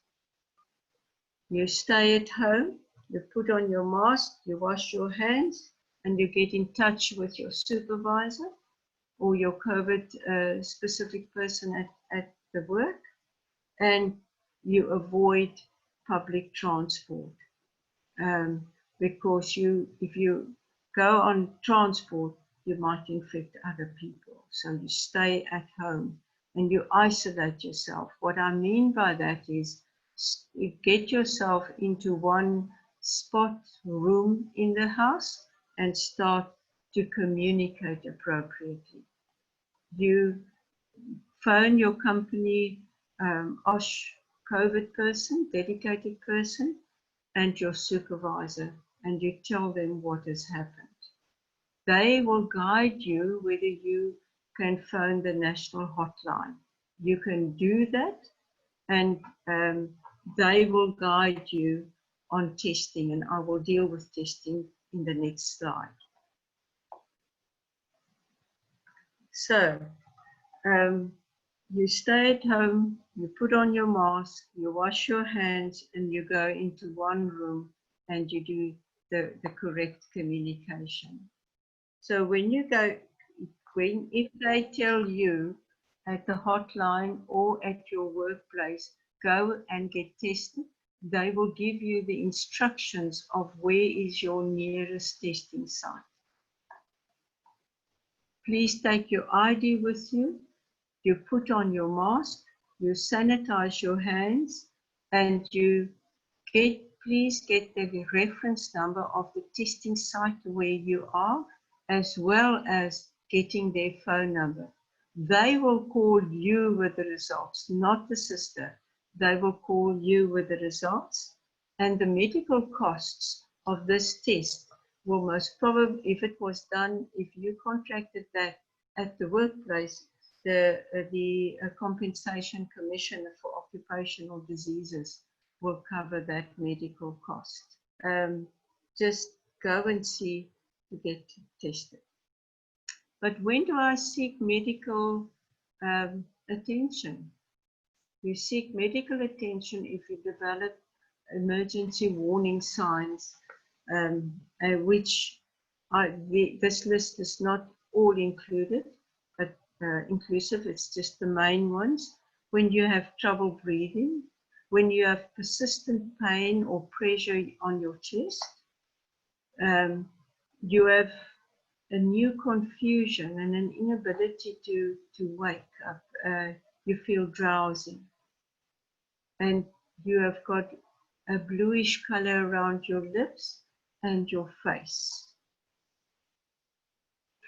You stay at home, you put on your mask, you wash your hands, and you get in touch with your supervisor or your COVID specific person at the work, and you avoid public transport. Because if you go on transport, you might infect other people. So you stay at home and you isolate yourself. What I mean by that is you get yourself into one spot room in the house and start to communicate appropriately. You phone your company OSH COVID person, dedicated person, and your supervisor, and you tell them what has happened. They will guide you whether you can phone the national hotline. You can do that, and they will guide you on testing, and I will deal with testing in the next slide. So, you stay at home, you put on your mask, you wash your hands, and you go into one room and you do the correct communication. So when you go, if they tell you at the hotline or at your workplace, go and get tested, they will give you the instructions of where is your nearest testing site. Please take your ID with you. You put on your mask, you sanitize your hands, and you please get the reference number of the testing site where you are, as well as getting their phone number. They will call you with the results, not the sister. They will call you with the results, and the medical costs of this test will most probably, if it was done, if you contracted that at the workplace, the Compensation Commissioner for Occupational Diseases will cover that medical cost. Just go and see to get tested. But when do I seek medical attention? You seek medical attention if you develop emergency warning signs, which This list is not all included, but inclusive. It's just the main ones. When you have trouble breathing, when you have persistent pain or pressure on your chest, you have a new confusion and an inability to wake up. You feel drowsy, and you have got a bluish color around your lips and your face.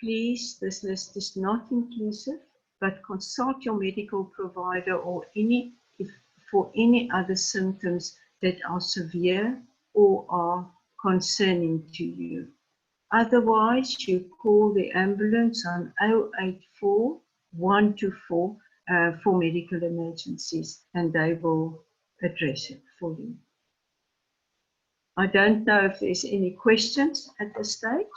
Please, this list is not inclusive, but consult your medical provider or for any other symptoms that are severe or are concerning to you. Otherwise, you call the ambulance on 084 124 for medical emergencies, and they will address it for you. I don't know if there's any questions at this stage.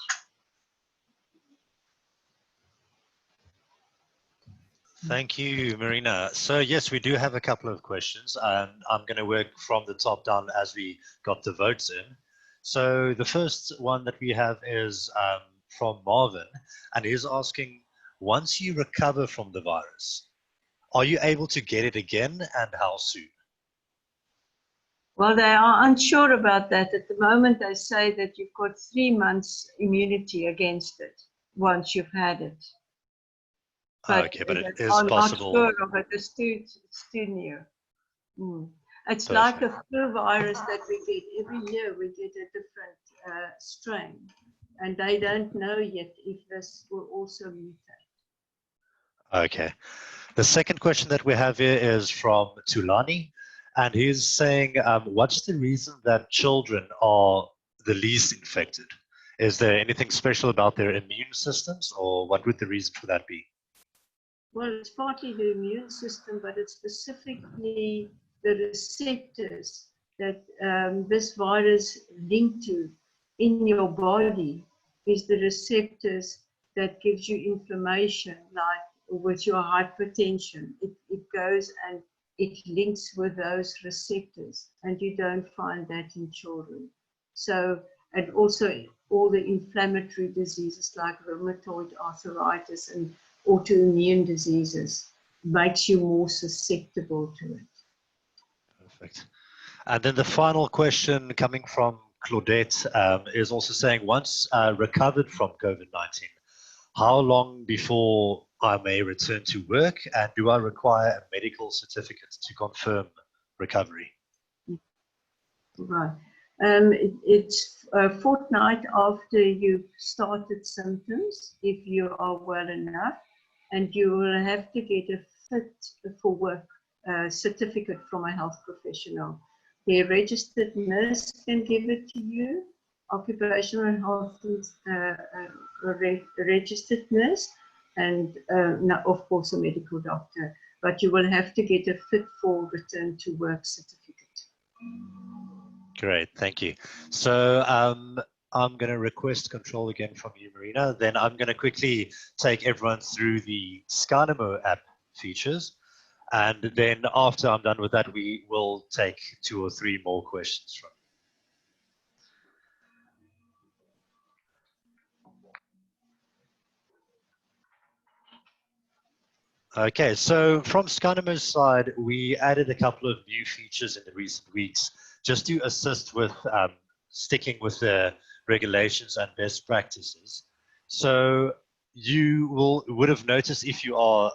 Thank you, Marina. So yes, we do have a couple of questions, and I'm going to work from the top down as we got the votes in. So the first one that we have is from Marvin, and he's asking, once you recover from the virus, are you able to get it again, and how soon? Well, they are unsure about that. At the moment, they say that you've got 3 months immunity against it once you've had it. But okay, but it is I'm possible. not sure of it. It's too new. It's Perfect. like a flu virus that we get. Every year we get a different strain. And they don't know yet if this will also mutate. Okay. The second question that we have here is from Tulani, and he's saying, what's the reason that children are the least infected? Is there anything special about their immune systems, or what would the reason for that be? Well, it's partly the immune system, but it's specifically the receptors that this virus linked to in your body is the receptors that gives you inflammation, like with your hypertension. It goes and it links with those receptors, and you don't find that in children. So, and also all the inflammatory diseases like rheumatoid arthritis and autoimmune diseases makes you more susceptible to it. Perfect. And then the final question coming from Claudette is also saying, once recovered from COVID-19, how long before I may return to work, and do I require a medical certificate to confirm recovery? Right. It's a fortnight after you've started symptoms, if you are well enough, and you will have to get a fit for work certificate from a health professional. The registered nurse can give it to you, occupational and health registered nurse, and of course a medical doctor. But you will have to get a fit for return to work certificate. Great, thank you. So I'm going to request control again from you, Marina. Then I'm going to quickly take everyone through the Skynamo app features. And then after I'm done with that, we will take 2 or 3 more questions from you. Okay, so from Skynamo's side, we added a couple of new features in the recent weeks just to assist with sticking with the regulations and best practices. So you would have noticed, if you are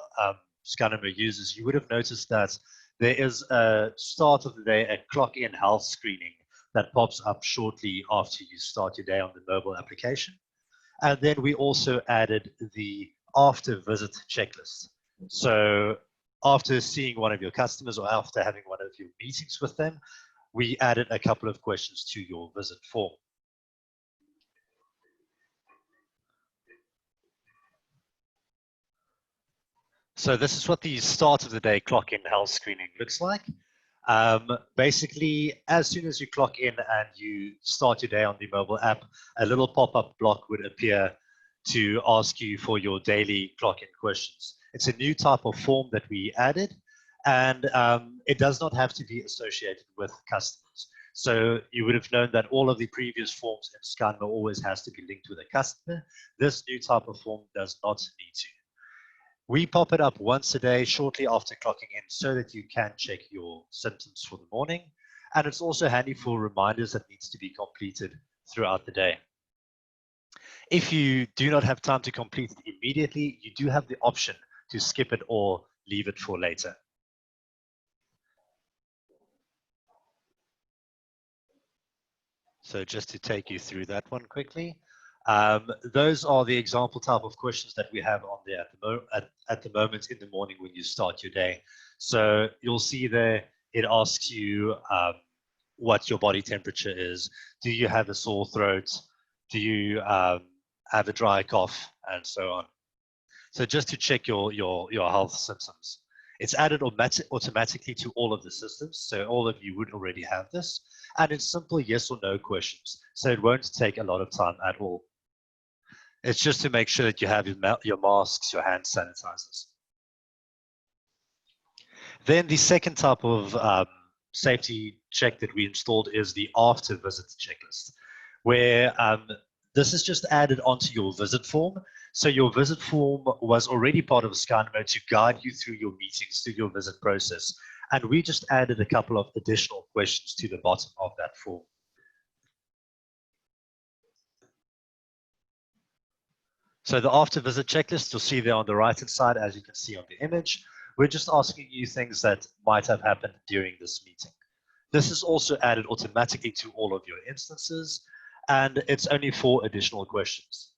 Skynamo users, you would have noticed that there is a start of the day, a clock-in health screening that pops up shortly after you start your day on the mobile application. And then we also added the after visit checklist. So after seeing one of your customers or after having one of your meetings with them, we added a couple of questions to your visit form. So this is what the start of the day clock-in health screening looks like. Basically, as soon as you clock in and you start your day on the mobile app, a little pop-up block would appear to ask you for your daily clock-in questions. It's a new type of form that we added, and it does not have to be associated with customers. So you would have known that all of the previous forms in Skynamo always has to be linked with a customer. This new type of form does not need to. We pop it up once a day shortly after clocking in so that you can check your symptoms for the morning. And it's also handy for reminders that needs to be completed throughout the day. If you do not have time to complete it immediately, you do have the option to skip it or leave it for later. So just to take you through that one quickly, those are the example type of questions that we have on there at the moment in the morning when you start your day. So you'll see there, it asks you what your body temperature is. Do you have a sore throat? Do you have a dry cough? And so on. So just to check your health symptoms. It's added automatically to all of the systems, so all of you would already have this. And it's simple yes or no questions, so it won't take a lot of time at all. It's just to make sure that you have your masks, your hand sanitizers. Then the second type of safety check that we installed is the after visit checklist, where this is just added onto your visit form. So your visit form was already part of Skynamo to guide you through your meetings, through your visit process. And we just added a couple of additional questions to the bottom of that form. So the after visit checklist, you'll see there on the right-hand side, as you can see on the image. We're just asking you things that might have happened during this meeting. This is also added automatically to all of your instances, and it's only 4 additional questions.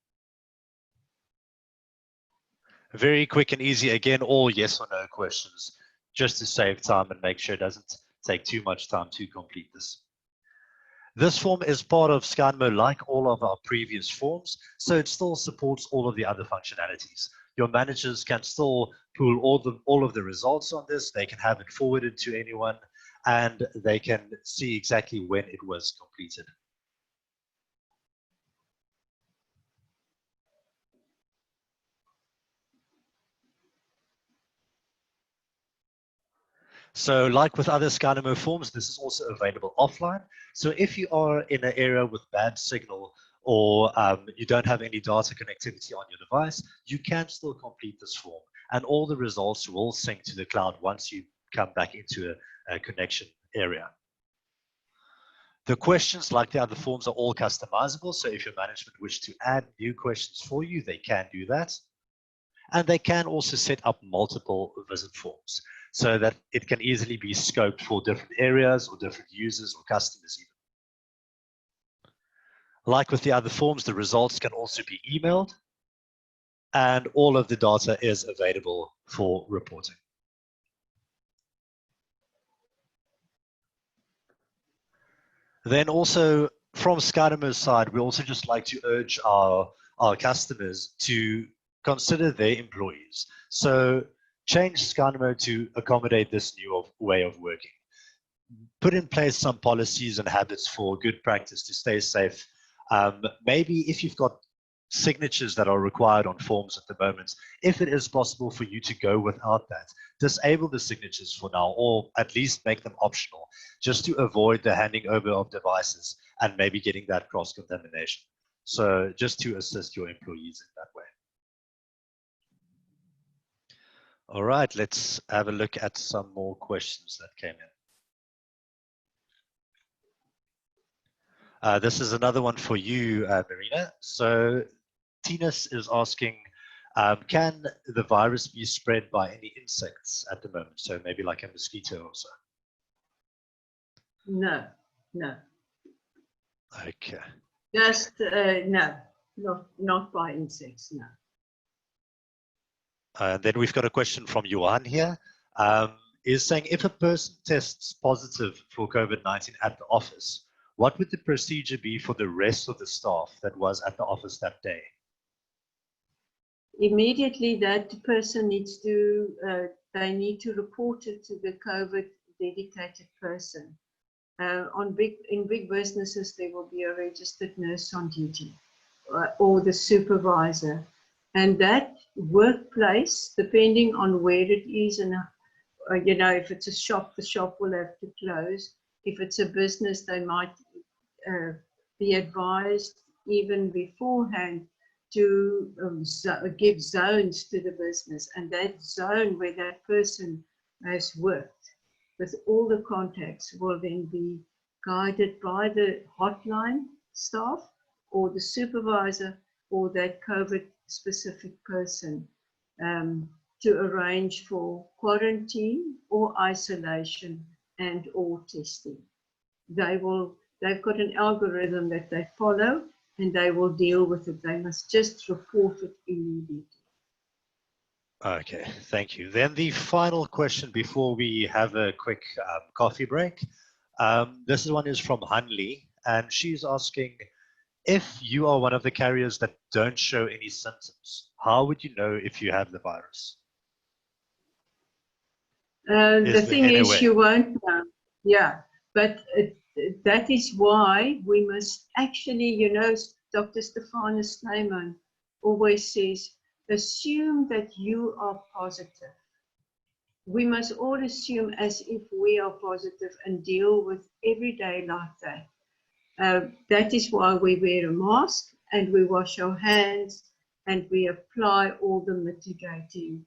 Very quick and easy. Again, all yes or no questions, just to save time and make sure it doesn't take too much time to complete this. This form is part of Skynamo like all of our previous forms, so it still supports all of the other functionalities. Your managers can still pull all of the results on this. They can have it forwarded to anyone, and they can see exactly when it was completed. So like with other Skynamo forms, this is also available offline. So if you are in an area with bad signal or you don't have any data connectivity on your device, you can still complete this form. And all the results will sync to the cloud once you come back into a connection area. The questions, like the other forms, are all customizable. So if your management wish to add new questions for you, they can do that. And they can also set up multiple visit forms so that it can easily be scoped for different areas or different users or customers even. Like with the other forms, the results can also be emailed, and all of the data is available for reporting. Then also from Skynamo's side, we also just like to urge our customers to consider their employees. So change Skynamo to accommodate this new way of working. Put in place some policies and habits for good practice to stay safe. Maybe if you've got signatures that are required on forms at the moment, if it is possible for you to go without that, disable the signatures for now, or at least make them optional, just to avoid the handing over of devices and maybe getting that cross-contamination. So just to assist your employees in that way. All right, let's have a look at some more questions that came in. This is another one for you, Marina. So Tinas is asking, can the virus be spread by any insects at the moment? So maybe like a mosquito or so? No, no. Okay. Just, no, not by insects, no. Then we've got a question from Johan here. Is saying, if a person tests positive for COVID-19 at the office, what would the procedure be for the rest of the staff that was at the office that day? Immediately that person needs to, they need to report it to the COVID dedicated person. In big businesses, there will be a registered nurse on duty or the supervisor. And that workplace, depending on where it is and, you know, if it's a shop, the shop will have to close. if it's a business, they might be advised even beforehand to give zones to the business, and that zone where that person has worked with all the contacts will then be guided by the hotline staff or the supervisor or that COVID specific person to arrange for quarantine or isolation and or testing. They've got an algorithm that they follow, and they will deal with it. They must just report it immediately. Okay, thank you. Then the final question before we have a quick coffee break. This one is from Hanli, and she's asking, if you are one of the carriers that don't show any symptoms, how would you know if you have the virus? The thing is, you won't know. Yeah, but that is why we must actually, you know, Dr. Stephan Joubert always says, assume that you are positive. We must all assume as if we are positive and deal with every day like that. That is why we wear a mask and we wash our hands and we apply all the mitigating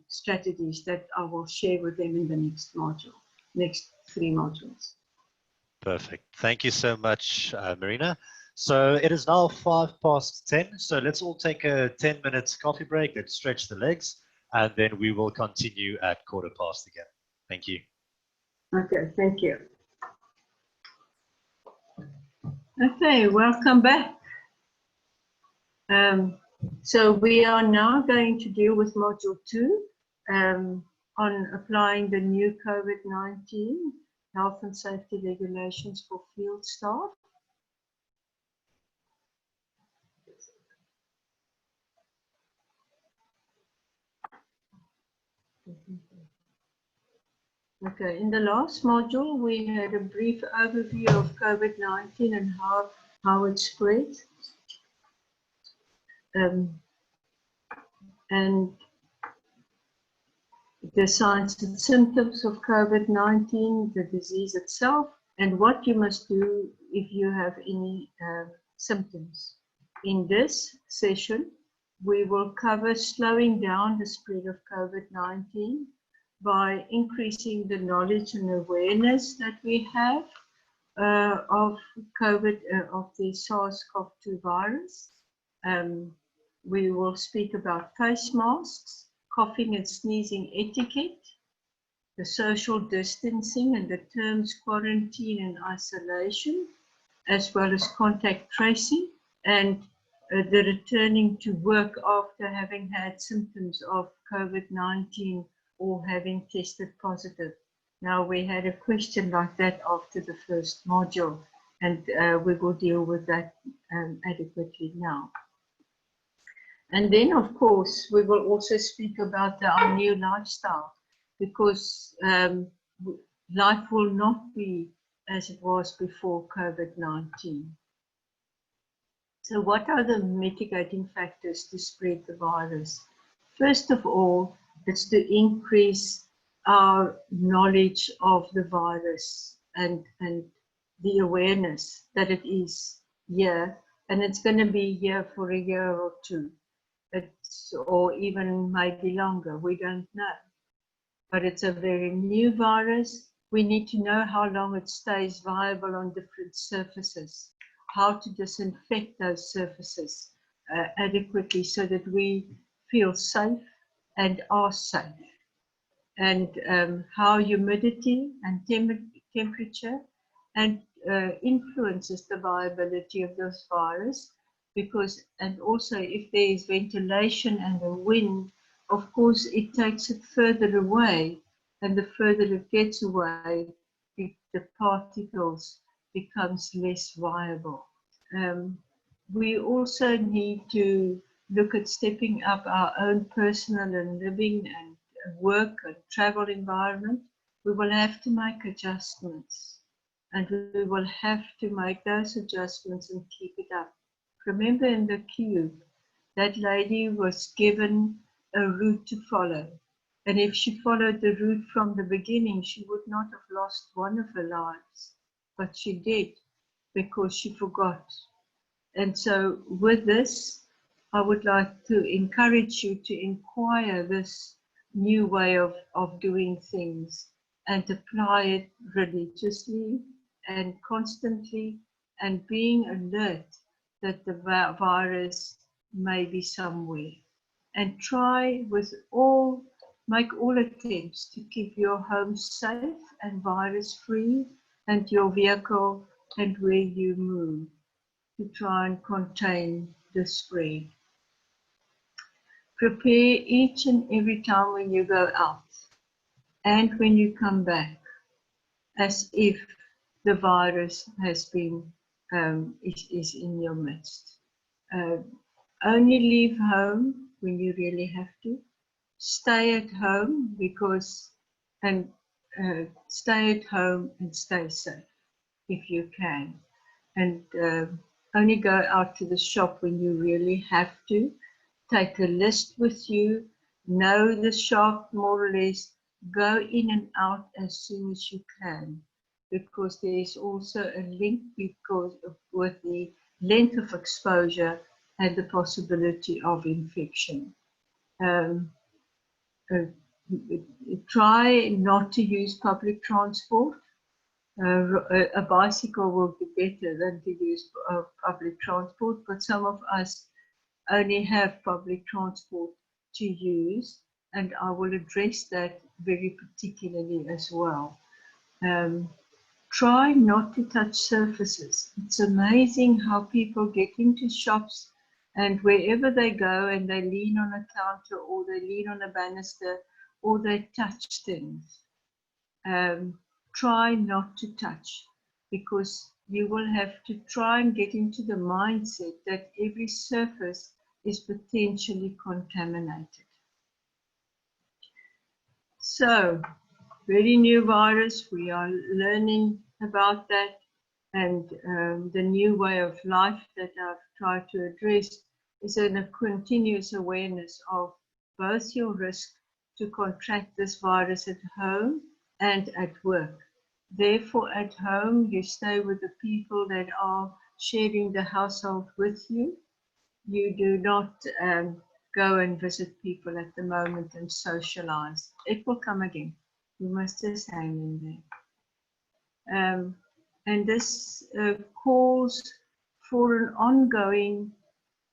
strategies that I will share with them in the next module, next 3 modules. Perfect. Thank you so much, Marina. So it is now 10:05. So let's all take a 10-minute coffee break. Let's stretch the legs, and then we will continue at 15:15 again. Thank you. Okay, thank you. Okay, welcome back. So we are now going to deal with module 2 on applying the new COVID-19 health and safety regulations for field staff. Okay, in the last module, we had a brief overview of COVID-19 and how it spread. And the signs and symptoms of COVID-19, the disease itself, and what you must do if you have any symptoms. In this session, we will cover slowing down the spread of COVID-19 by increasing the knowledge and awareness that we have of COVID, of the SARS-CoV-2 virus. We will speak about face masks, coughing and sneezing etiquette, the social distancing and the terms quarantine and isolation, as well as contact tracing, and the returning to work after having had symptoms of COVID-19 or having tested positive. Now, we had a question like that after the first module, and we will deal with that adequately now. And then, of course, we will also speak about our new lifestyle, because life will not be as it was before COVID-19. So what are the mitigating factors to spread the virus? First of all, it's to increase our knowledge of the virus and the awareness that it is here, and it's going to be here for a year or 2. Or even maybe longer, we don't know. But it's a very new virus. We need to know how long it stays viable on different surfaces, how to disinfect those surfaces adequately so that we feel safe and are safe. And how humidity and temperature and influences the viability of this virus. Because, and also if there is ventilation and the wind, of course, it takes it further away, and the further it gets away, the particles becomes less viable. We also need to look at stepping up our own personal and living and work and travel environment. We will have to make adjustments, and we will have to make those adjustments and keep it up. Remember in the cube, that lady was given a route to follow. And if she followed the route from the beginning, she would not have lost one of her lives. But she did, because she forgot. And so with this, I would like to encourage you to inquire this new way of doing things and apply it religiously and constantly, and being alert that the virus may be somewhere. And try make all attempts to keep your home safe and virus free, and your vehicle and where you move, to try and contain the spread. Prepare each and every time when you go out and when you come back, as if the virus has been is in your midst. Only leave home when you really have to. Stay at home stay at home and stay safe if you can. And only go out to the shop when you really have to. Take a list with you, know the shop more or less, go in and out as soon as you can, because there is also a link with the length of exposure and the possibility of infection. Try not to use public transport. A bicycle will be better than to use public transport, but some of us only have public transport to use, and I will address that very particularly as well. Try not to touch surfaces. It's amazing how people get into shops, and wherever they go and they lean on a counter or they lean on a banister or they touch things. Try not to touch, because you will have to try and get into the mindset that every surface is potentially contaminated. So, very new virus, we are learning about that, and the new way of life that I've tried to address is a continuous awareness of both your risk to contract this virus at home and at work. Therefore, at home, you stay with the people that are sharing the household with you. You do not go and visit people at the moment and socialize. It will come again. You must just hang in there. And this calls for an ongoing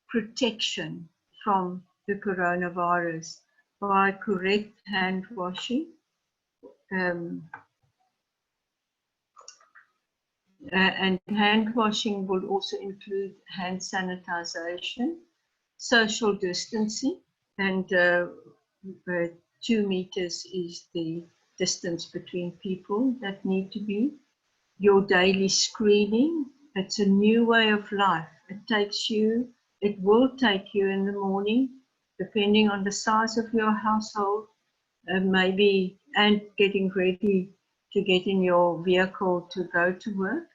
protection from the coronavirus by correct hand washing. And hand washing will also include hand sanitization, social distancing, and 2 meters is the distance between people that need to be. Your daily screening, it's a new way of life. It will take you in the morning, depending on the size of your household, maybe, and getting ready to get in your vehicle to go to work.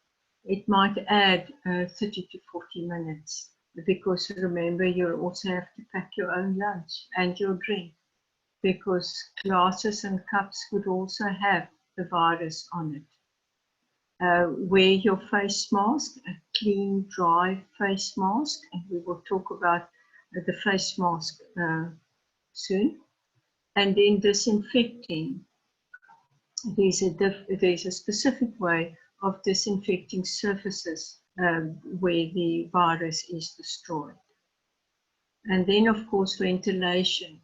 It might add 30 to 40 minutes, because remember, you also have to pack your own lunch and your drink, because glasses and cups could also have the virus on it. Wear your face mask, a clean, dry face mask, and we will talk about the face mask soon. And then disinfecting. There's a specific way of disinfecting surfaces where the virus is destroyed. And then, of course, ventilation.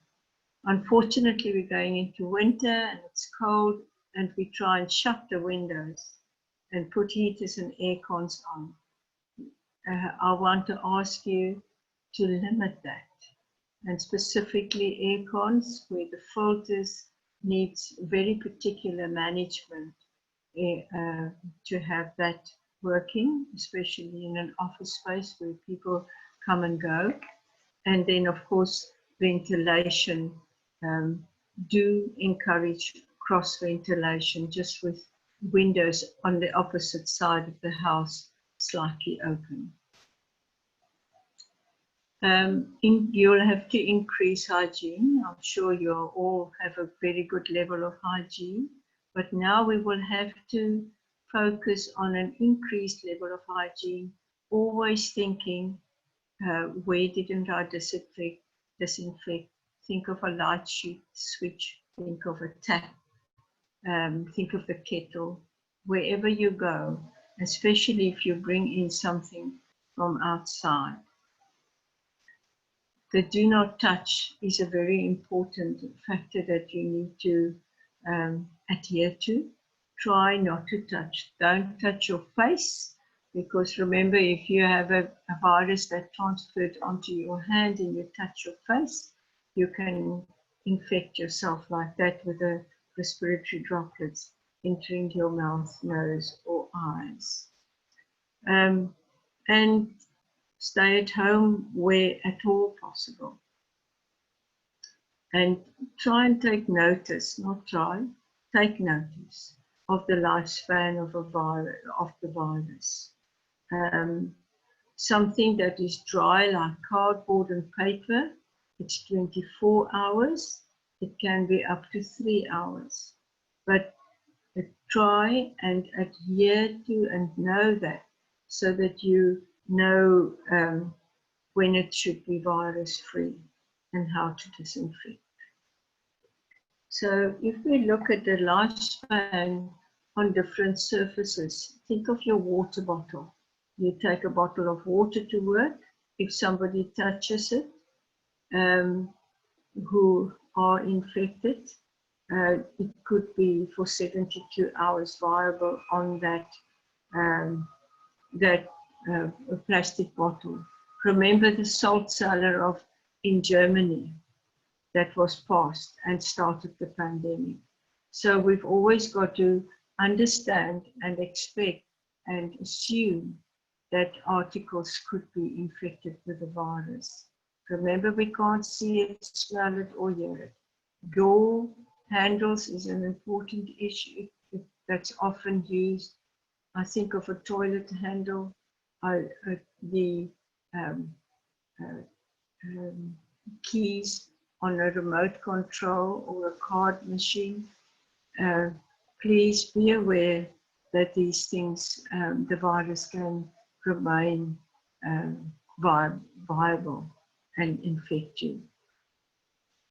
Unfortunately, we're going into winter and it's cold, and we try and shut the windows and put heaters and air cons on. I want to ask you to limit that, and specifically air cons where the filters needs very particular management to have that working, especially in an office space where people come and go. And then, of course, ventilation. Do encourage cross ventilation, just with windows on the opposite side of the house slightly open. You'll have to increase hygiene. I'm sure you all have a very good level of hygiene, but now we will have to focus on an increased level of hygiene, always thinking, where didn't I disinfect? Think of a light switch, think of a tap, think of the kettle, wherever you go, especially if you bring in something from outside. The do not touch is a very important factor that you need to adhere to. Try not to touch. Don't touch your face, because remember, if you have a virus that transferred onto your hand and you touch your face, you can infect yourself like that with the respiratory droplets entering your mouth, nose, or eyes. And stay at home where at all possible. And try and take notice, take notice of the lifespan of the virus. Something that is dry like cardboard and paper, it's 24 hours. It can be up to 3 hours. But try and adhere to and know that, so that you know when it should be virus-free and how to disinfect. So if we look at the lifespan on different surfaces, think of your water bottle. You take a bottle of water to work. If somebody touches it, who are infected, it could be for 72 hours viable on that plastic bottle. Remember the salt cellar in Germany that was passed and started the pandemic. So we've always got to understand and expect and assume that articles could be infected with the virus. Remember, we can't see it, smell it, or hear it. Door handles is an important issue that's often used. I think of a toilet handle, the keys on a remote control or a card machine. Please be aware that these things, the virus can remain viable and infect you.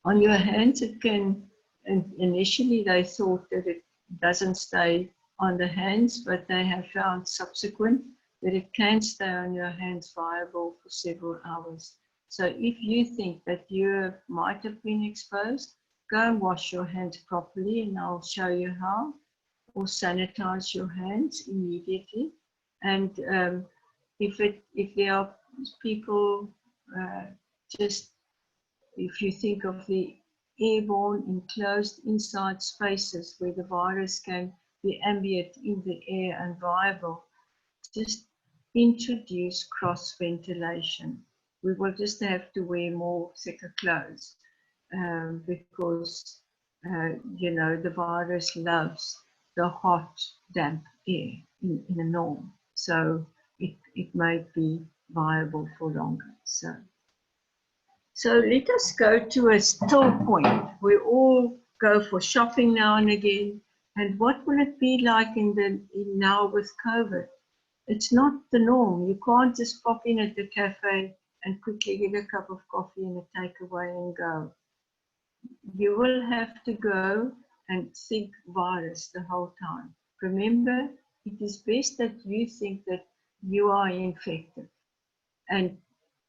On your hands, it can, and initially they thought that it doesn't stay on the hands, but they have found subsequent that it can stay on your hands viable for several hours. So if you think that you might have been exposed, go and wash your hands properly, and I'll show you how, or sanitize your hands immediately. And if there are people, if you think of the airborne enclosed inside spaces where the virus can be ambient in the air and viable, just introduce cross ventilation. We will just have to wear more thicker clothes because the virus loves the hot, damp air in a norm. So it may be viable for longer. So let us go to a still point. We all go for shopping now and again. And what will it be like now with COVID? It's not the norm. You can't just pop in at the cafe and quickly get a cup of coffee and a takeaway and go. You will have to go and think virus the whole time. Remember, it is best that you think that you are infected and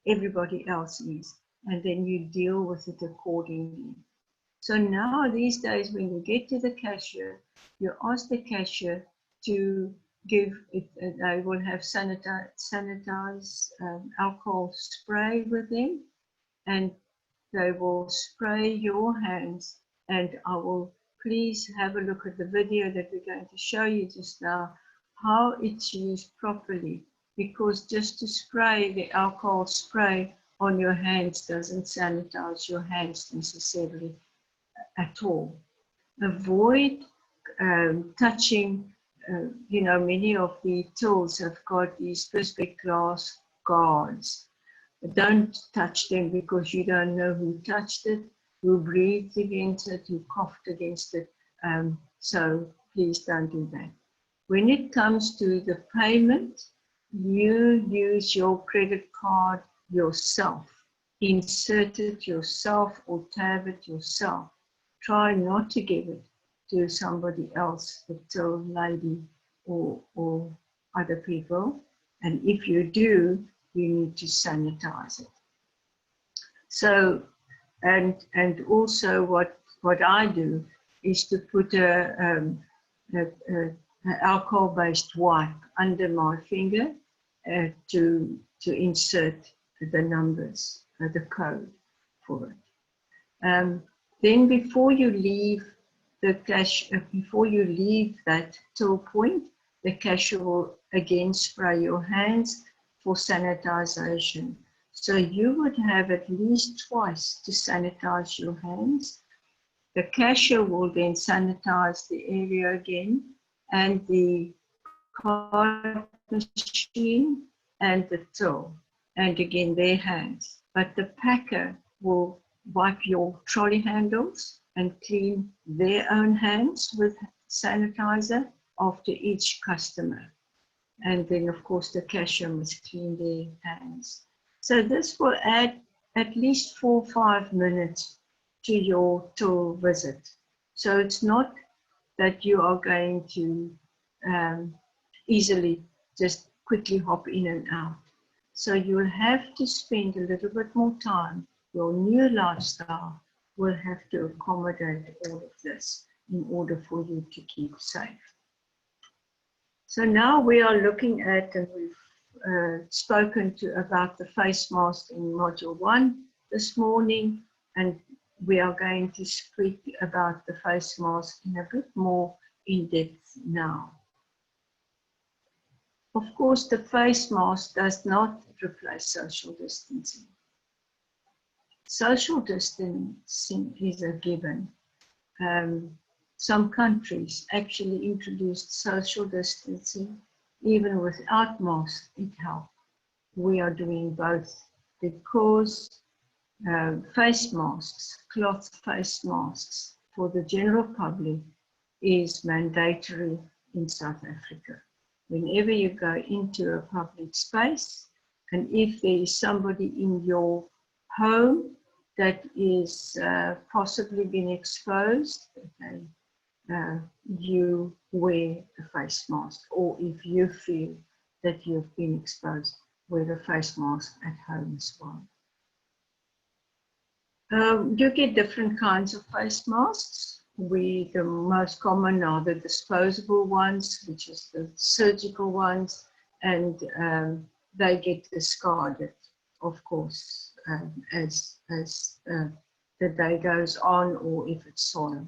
everybody else is, and then you deal with it accordingly. So now these days, when you get to the cashier, you ask the cashier to give it, they will have sanitized alcohol spray with them, and they will spray your hands. And I will please have a look at the video that we're going to show you just now, how it's used properly, because just to spray the alcohol spray on your hands doesn't sanitize your hands necessarily at all. Avoid touching, many of the tools have got these perspex glass guards. don't touch them because you don't know who touched it, who breathed against it, who coughed against it. So please don't do that. When it comes to the payment, you use your credit card yourself. Insert it yourself or tab it yourself. Try not to give it to somebody else, the till lady or other people. And if you do, you need to sanitize it. So, and also what I do is to put a alcohol-based wipe under my finger to insert the numbers, the code for it. Then before you leave the cash, before you leave that till point, the cashier will again spray your hands for sanitization. So you would have at least twice to sanitize your hands. The cashier will then sanitize the area again, and the card machine and the till, and again their hands. But the packer will wipe your trolley handles and clean their own hands with sanitizer after each customer. And then of course the cashier must clean their hands. So this will add at least 4 or 5 minutes to your till visit. So it's not that you are going to easily just quickly hop in and out. So you'll have to spend a little bit more time. Your new lifestyle will have to accommodate all of this in order for you to keep safe. So now we are looking at, and we've spoken about the face mask in module 1 this morning, and we are going to speak about the face mask in a bit more in depth now. Of course, the face mask does not replace social distancing. Social distancing is a given. Some countries actually introduced social distancing even without masks. It helped. We are doing both because face masks, cloth face masks for the general public is mandatory in South Africa. Whenever you go into a public space, and if there is somebody in your home that is possibly been exposed, okay, you wear a face mask, or if you feel that you've been exposed, wear a face mask at home as well. You get different kinds of face masks. The most common are the disposable ones, which is the surgical ones, and they get discarded, of course, as the day goes on, or if it's soiled.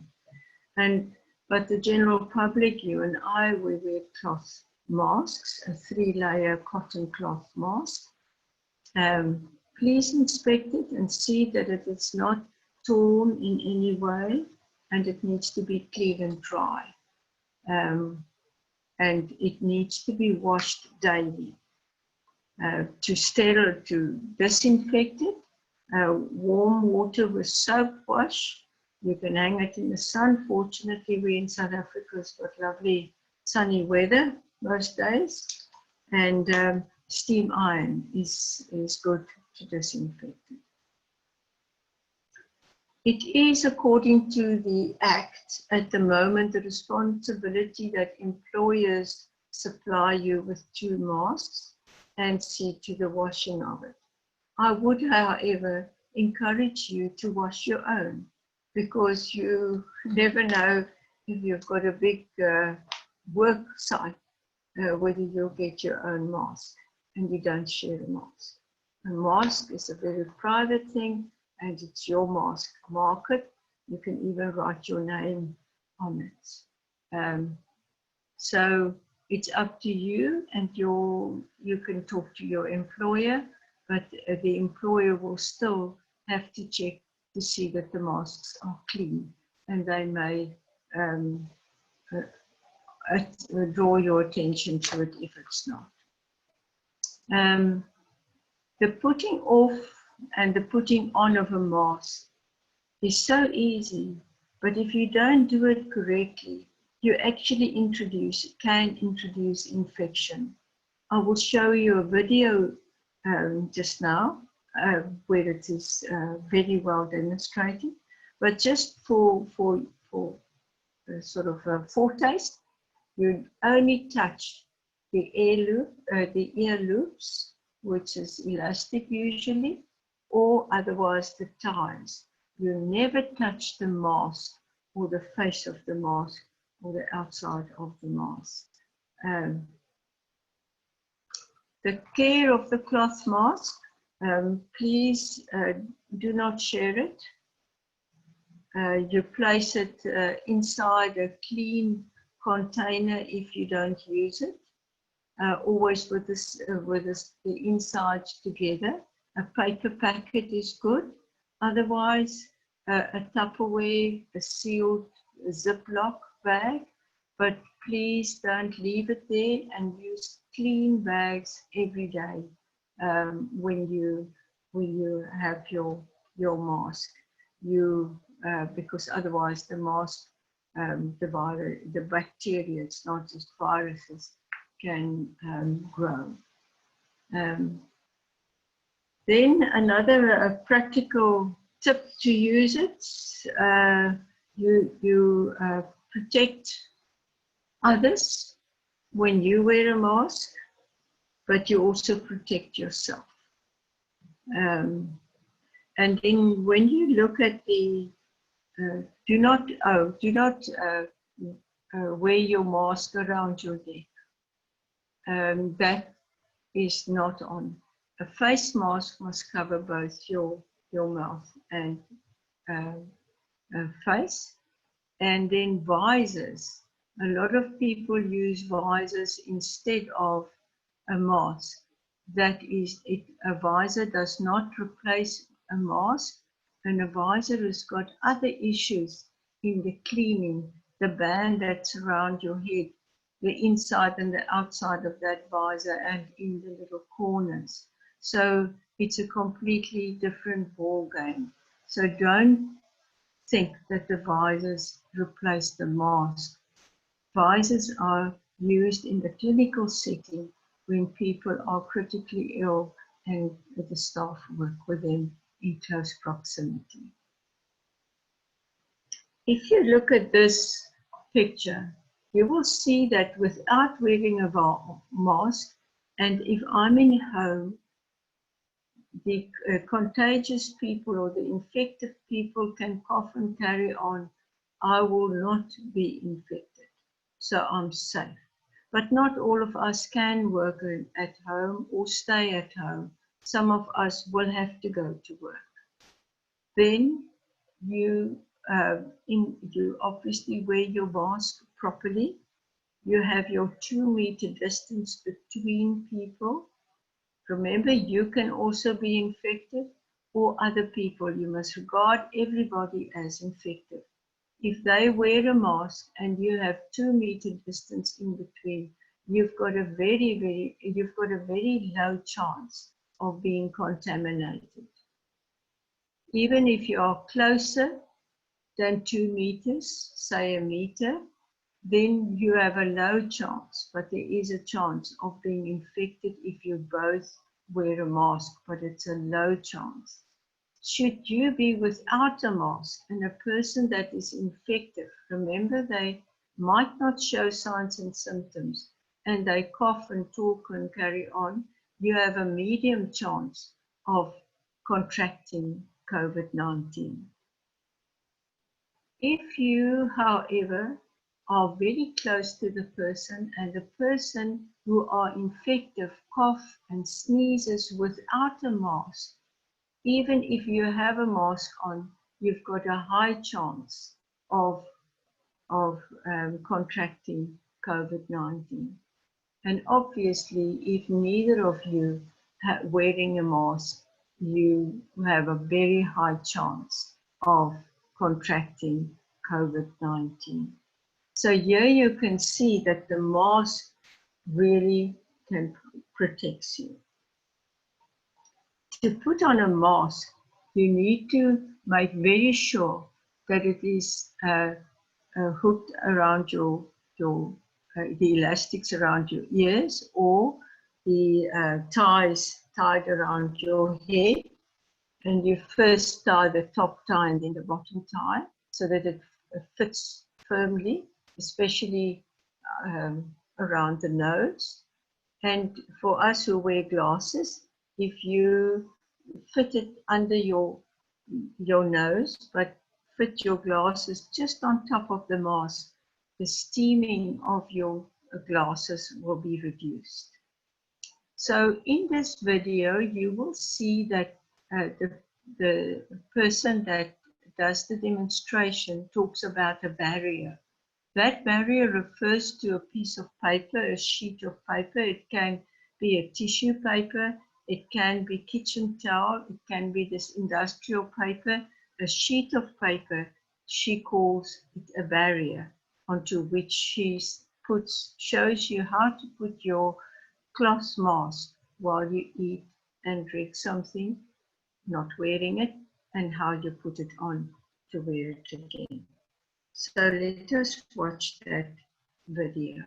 But the general public, you and I, we wear cloth masks, a 3-layer cotton cloth mask. Please inspect it and see that it is not torn in any way, and it needs to be clean and dry. And it needs to be washed daily. To disinfect it, warm water with soap wash. You can hang it in the sun. Fortunately, we in South Africa has got lovely sunny weather most days, and steam iron is good to disinfect it. It is, according to the Act, at the moment, the responsibility that employers supply you with 2 masks and see to the washing of it. I would, however, encourage you to wash your own, because you never know if you've got a big work site, whether you'll get your own mask, and you don't share a mask. A mask is a very private thing, and it's your mask. Mark it. You can even write your name on it. So it's up to you, and you can talk to your employer, but the employer will still have to check to see that the masks are clean, and they may draw your attention to it if it's not. The putting off and the putting on of a mask is so easy, but if you don't do it correctly, you actually can introduce infection. I will show you a video just now where it is very well demonstrated, but just for sort of a foretaste, you only touch the ear loops, which is elastic usually, or otherwise the ties. You never touch the mask or the face of the mask or the outside of the mask. The care of the cloth mask, please do not share it. You place it inside a clean container if you don't use it. Always with the insides together. A paper packet is good. Otherwise, a Tupperware, a sealed Ziploc bag. But please don't leave it there, and use clean bags every day when you have your mask. Because otherwise the mask, the bacteria, it's not just viruses, can grow. Then another practical tip to use it, you protect others when you wear a mask, but you also protect yourself. And then when you look at the, do not wear your mask around your neck. That is not on. A face mask must cover both your mouth and face. And then visors. A lot of people use visors instead of a mask. That is, a visor does not replace a mask, and a visor has got other issues in the cleaning, the band that's around your head, the inside and the outside of that visor, and in the little corners. So it's a completely different ball game. So don't think that the visors replace the mask. Visors are used in the clinical setting when people are critically ill and the staff work with them in close proximity. If you look at this picture, you will see that without wearing a mask, and if I'm in home, the contagious people or the infected people can cough and carry on. I will not be infected, so I'm safe. But not all of us can work at home or stay at home. Some of us will have to go to work. Then you obviously wear your mask properly. You have your 2-meter distance between people. Remember, you can also be infected, or other people. You must regard everybody as infected. If they wear a mask and you have 2-meter distance in between, you've got a very low chance of being contaminated. Even if you are closer than 2 meters, say a meter, then you have a low chance, but there is a chance of being infected if you both wear a mask, but it's a low chance. Should you be without a mask and a person that is infected, remember they might not show signs and symptoms and they cough and talk and carry on, you have a medium chance of contracting COVID-19. If you, however, are very close to the person and the person who are infected cough and sneezes without a mask, even if you have a mask on, you've got a high chance of contracting COVID-19. And obviously, if neither of you are wearing a mask, you have a very high chance of contracting COVID-19. So here you can see that the mask really can protect you. to put on a mask, you need to make very sure that it is hooked around your the elastics around your ears, or the ties tied around your head. And you first tie the top tie and then the bottom tie so that it fits firmly, especially around the nose. And for us who wear glasses, if you fit it under your nose, but fit your glasses just on top of the mask, the steaming of your glasses will be reduced. So in this video, you will see that the person that does the demonstration talks about a barrier. That barrier refers to a piece of paper, a sheet of paper. It can be a tissue paper, it can be kitchen towel, it can be this industrial paper, a sheet of paper. She calls it a barrier, onto which she shows you how to put your cloth mask while you eat and drink something, not wearing it, and how you put it on to wear it again. So let us watch that video.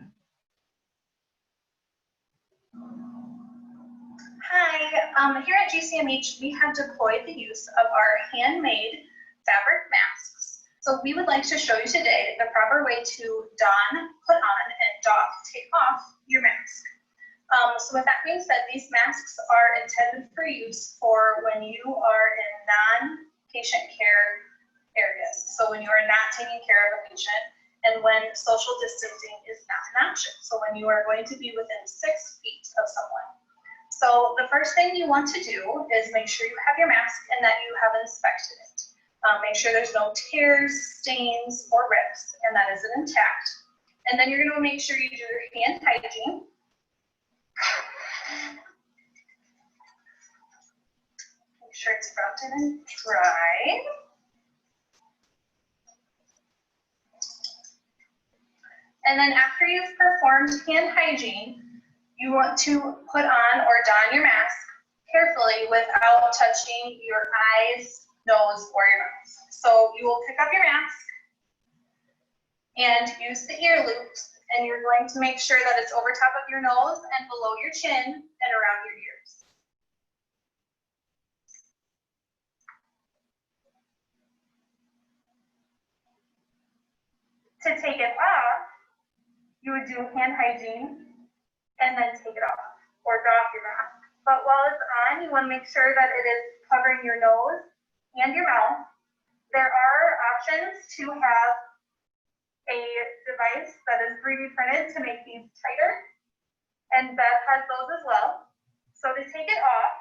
Hi, here at GCMH, we have deployed the use of our handmade fabric masks. So we would like to show you today the proper way to don, put on, and doff, take off your mask. So with that being said, these masks are intended for use for when you are in non-patient care areas. So when you are not taking care of a patient and when social distancing is not an option. So when you are going to be within 6 feet of someone. So the first thing you want to do is make sure you have your mask and that you have inspected it. Make sure there's no tears, stains, or rips, and that is intact. And then you're going to make sure you do your hand hygiene. Make sure it's fronted and dry. And then after you've performed hand hygiene, you want to put on or don your mask carefully without touching your eyes, nose, or your mouth. So you will pick up your mask and use the ear loops, and you're going to make sure that it's over top of your nose and below your chin and around your ears. To take it off, you would do hand hygiene and then take it off or doff your mask. But while it's on, you want to make sure that it is covering your nose and your mouth. There are options to have a device that is 3D printed to make these tighter, and Beth has those as well. So to take it off,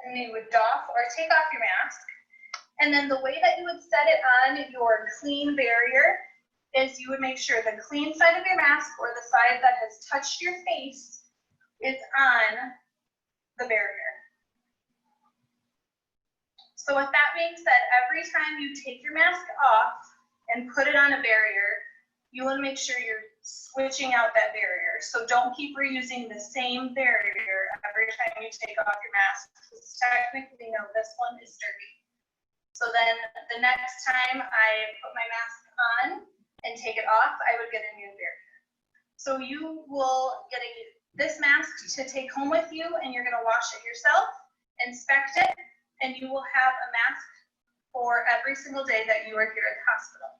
and you would doff or take off your mask. And then the way that you would set it on your clean barrier is you would make sure the clean side of your mask or the side that has touched your face is on the barrier. So with that being said, every time you take your mask off and put it on a barrier, you want to make sure you're switching out that barrier. So don't keep reusing the same barrier every time you take off your mask, because technically, no, this one is dirty. So then the next time I put my mask on and take it off, I would get a new barrier. So you will get this mask to take home with you, and you're going to wash it yourself, inspect it, and you will have a mask for every single day that you are here at the hospital.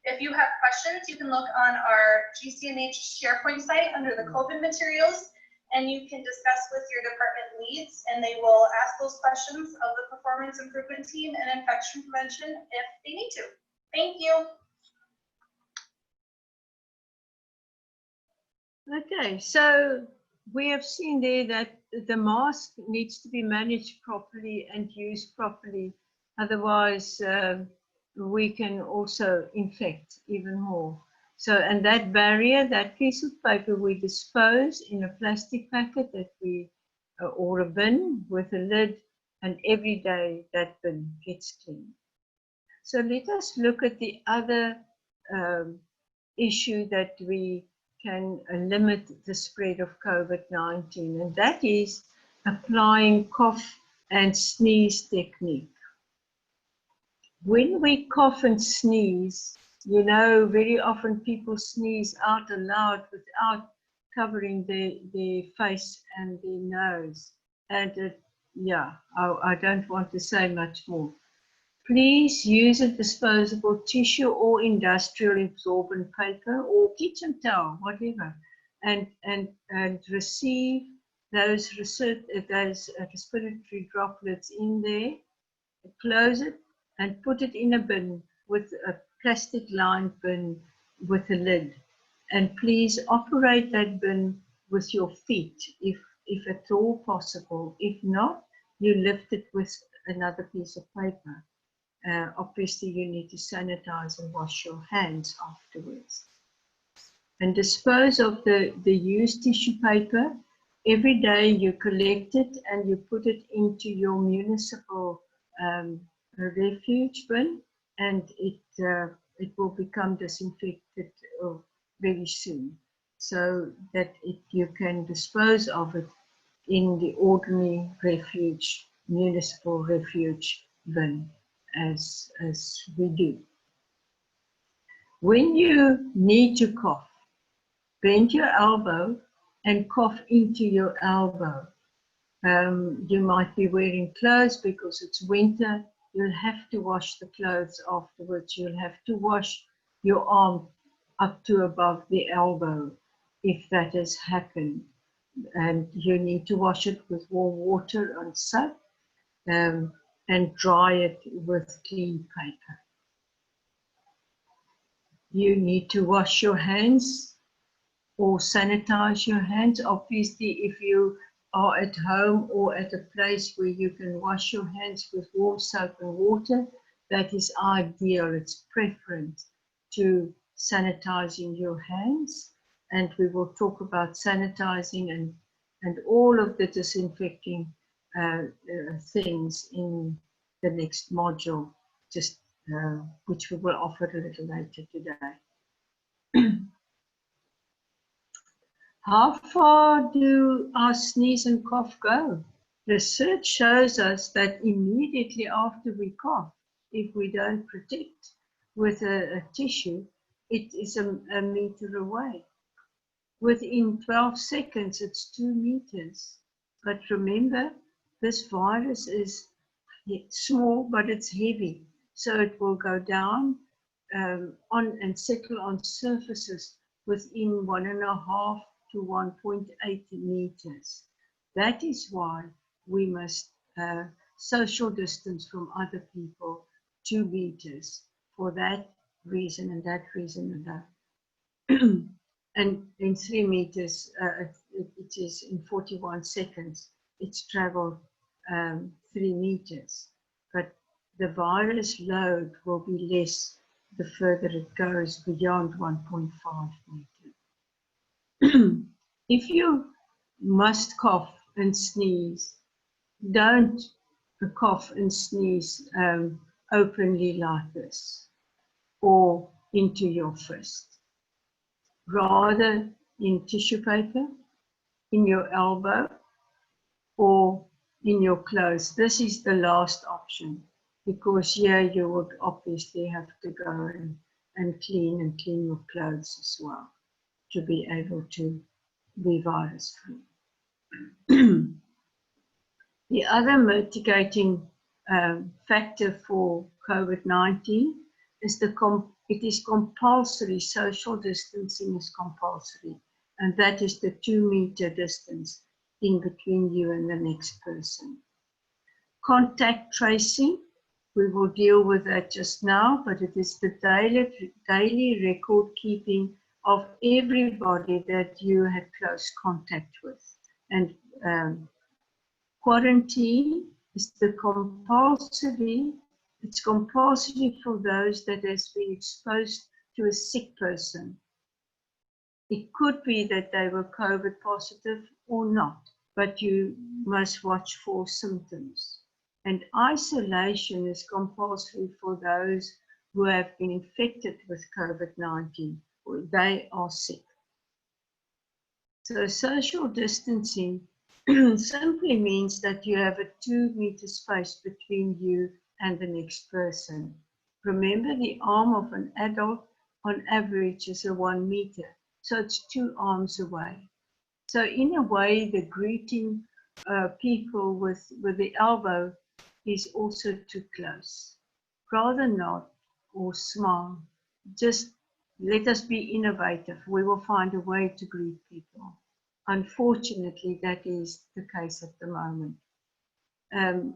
If you have questions, you can look on our GCMH SharePoint site under the COVID materials, and you can discuss with your department leads, and they will ask those questions of the performance improvement team and infection prevention if they need to. Thank you. Okay, so we have seen there that the mask needs to be managed properly and used properly. Otherwise, we can also infect even more. So, and that barrier, that piece of paper, we dispose in a plastic packet that we or a bin with a lid, and every day that bin gets cleaned. So let us look at the other issue that we can limit the spread of COVID-19, and that is applying cough and sneeze technique. When we cough and sneeze, you know, very often people sneeze out aloud without covering their face and their nose. And yeah, I don't want to say much more. Please use a disposable tissue or industrial absorbent paper or kitchen towel, whatever, and receive those respiratory droplets in there, close it, and put it in a bin with a plastic lined bin with a lid. And please operate that bin with your feet if at all possible. If not, you lift it with another piece of paper. Obviously, you need to sanitize and wash your hands afterwards. And dispose of the used tissue paper. Every day you collect it and you put it into your municipal refuge bin, and it will become disinfected very soon, so that you can dispose of it in the ordinary refuge, municipal refuge bin, as we do. When you need to cough, bend your elbow and cough into your elbow. You might be wearing clothes because it's winter. You'll have to wash the clothes afterwards. You'll have to wash your arm up to above the elbow if that has happened. And you need to wash it with warm water and soap, and dry it with clean paper. You need to wash your hands or sanitize your hands. Obviously, if you are at home or at a place where you can wash your hands with warm soap and water, that is ideal. It's preference to sanitizing your hands. And we will talk about sanitizing and all of the disinfecting things in the next module, just which we will offer a little later today. How far do our sneeze and cough go? Research shows us that immediately after we cough, if we don't protect with a tissue, it is a meter away. Within 12 seconds, it's 2 meters. But remember, this virus is small, but it's heavy. So it will go down on and settle on surfaces within 1.5 to 1.8 meters. That is why we must social distance from other people 2 meters for that reason and that reason alone. And in 3 meters, it is in 41 seconds, it's traveled 3 meters. But the virus load will be less the further it goes beyond 1.5 meters. If you must cough and sneeze, don't cough and sneeze openly like this or into your fist. Rather in tissue paper, in your elbow, or in your clothes. This is the last option, because here you would obviously have to go and clean your clothes as well to be able to be virus free. The other mitigating factor for COVID-19 is it is compulsory. Social distancing is compulsory, and that is the 2 meter distance in between you and the next person. Contact tracing, we will deal with that just now, but it is the daily record keeping of everybody that you had close contact with. And quarantine is it's compulsory for those that has been exposed to a sick person. It could be that they were COVID positive or not. but you must watch for symptoms. And isolation is compulsory for those who have been infected with COVID-19 or they are sick. So social distancing simply means that you have a 2-meter space between you and the next person. Remember, the arm of an adult on average is a 1 meter, so it's 2 arms away. So in a way, the greeting people with the elbow is also too close. Rather not, or smile. Just let us be innovative. We will find a way to greet people. Unfortunately, that is the case at the moment. And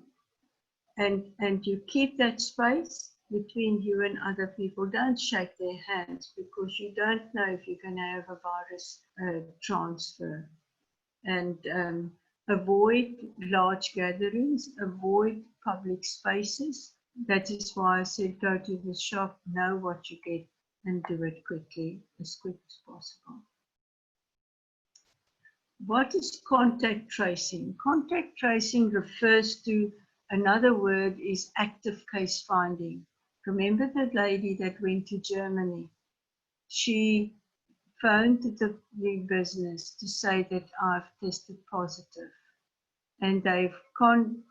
you keep that space between you and other people. Don't shake their hands because you don't know if you're going to have a virus transfer. And avoid large gatherings, avoid public spaces. That is why I said go to the shop, know what you get, and do it quickly, as quick as possible. What is contact tracing? Contact tracing refers to, another word is active case finding. Remember the lady that went to Germany? She phoned the business to say that I've tested positive. And they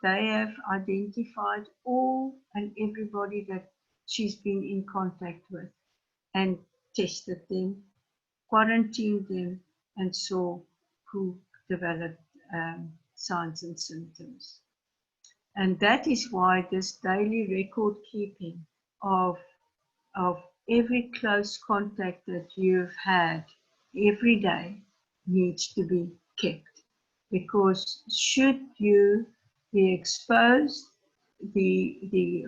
have identified all and everybody that she's been in contact with and tested them, quarantined them, and saw who developed signs and symptoms. And that is why this daily record keeping of every close contact that you've had every day needs to be kept. Because should you be exposed, the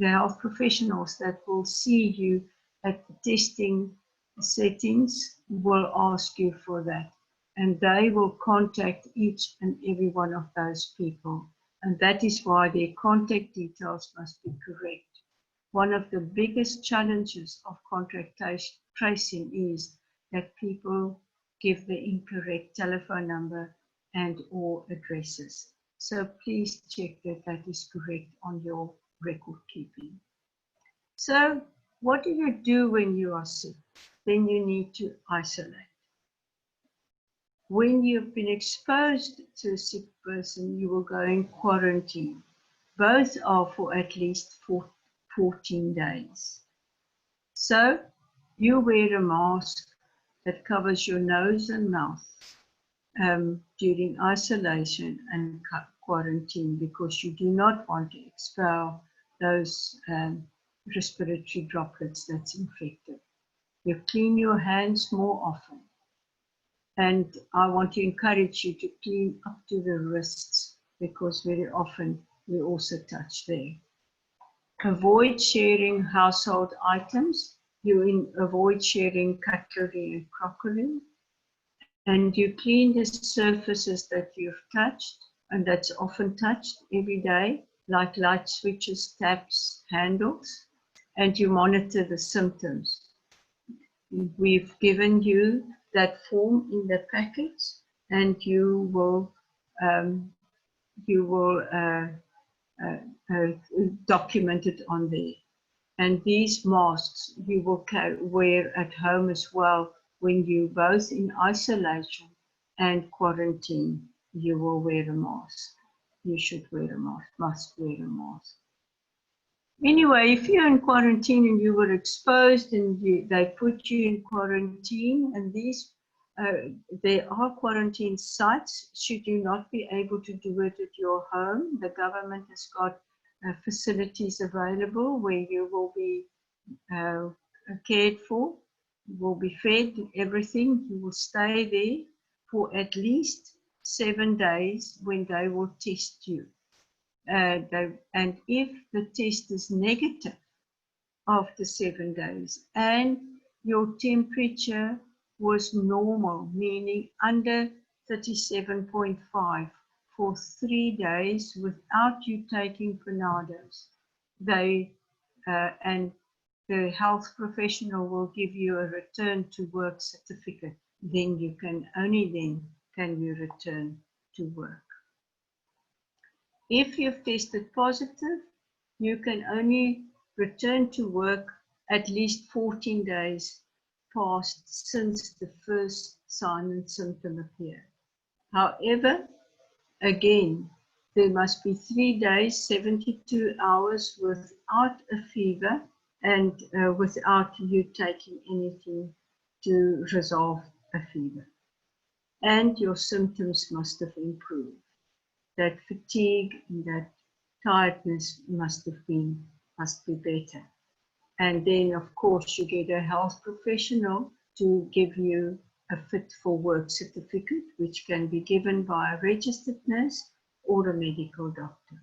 health professionals that will see you at the testing settings will ask you for that. And they will contact each and every one of those people. And that is why their contact details must be correct. One of the biggest challenges of contact tracing is that people give the incorrect telephone number and or addresses. So please check that that is correct on your record keeping. So what do you do when you are sick? Then you need to isolate. When you've been exposed to a sick person, you will go in quarantine. Both are for at least 14 days. So you wear a mask that covers your nose and mouth during isolation and quarantine because you do not want to expel those respiratory droplets that's infected. You clean your hands more often. And I want to encourage you to clean up to the wrists because very often we also touch there. Avoid sharing household items. You avoid sharing cutlery and crockery. And you clean the surfaces that you've touched, and that's often touched every day, like light switches, taps, handles, and you monitor the symptoms. We've given you that form in the packet, and you will document it on there. And these masks you will wear at home as well. When you both in isolation and quarantine, you will wear a mask. You should wear a mask, must wear a mask. Anyway, if you're in quarantine and you were exposed and they put you in quarantine, and these, there are quarantine sites, should you not be able to do it at your home, the government has got facilities available where you will be cared for. You will be fed everything. You will stay there for at least 7 days when they will test you. And if the test is negative after 7 days and your temperature was normal, meaning under 37.5 for 3 days without you taking Panados, and the health professional will give you a return to work certificate. Then you can, only then can you return to work. If you've tested positive, you can only return to work at least 14 days past since the first sign and symptom appeared. However, again, there must be 3 days, 72 hours without a fever and without you taking anything to resolve a fever. And your symptoms must have improved. That fatigue and that tiredness must be better. And then, of course, you get a health professional to give you a fit for work certificate, which can be given by a registered nurse or a medical doctor.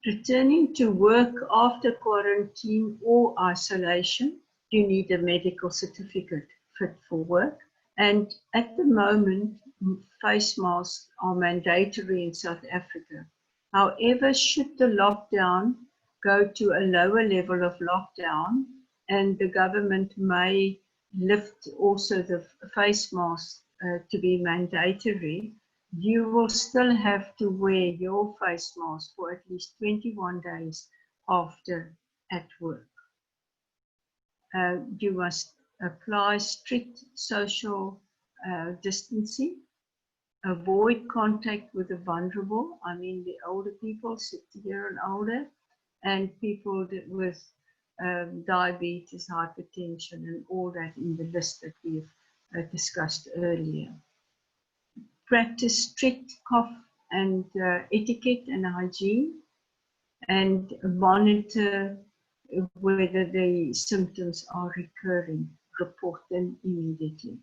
Returning to work after quarantine or isolation, you need a medical certificate fit for work. And at the moment, face masks are mandatory in South Africa. However, should the lockdown go to a lower level of lockdown, and the government may lift also the face mask to be mandatory, you will still have to wear your face mask for at least 21 days after at work. You must apply strict social distancing, avoid contact with the vulnerable, I mean the older people, 60 years and older, and people with diabetes, hypertension, and all that in the list that we've discussed earlier. Practice strict cough and etiquette and hygiene, and monitor whether the symptoms are recurring. Report them immediately.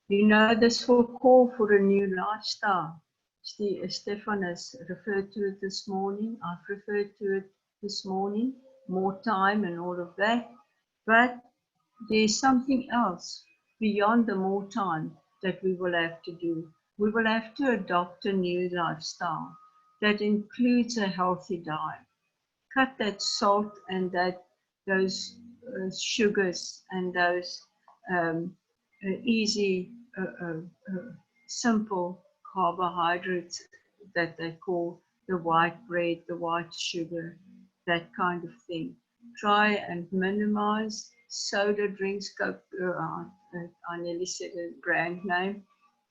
You know, this will call for a new lifestyle. Stephan has referred to it this morning. I've referred to it this morning. More time and all of that. But there's something else beyond the more time that we will have to do. We will have to adopt a new lifestyle that includes a healthy diet. Cut that salt and those sugars and those easy, simple carbohydrates that they call the white bread, the white sugar, that kind of thing. Try and minimize soda drinks. Coke, I nearly said a brand name,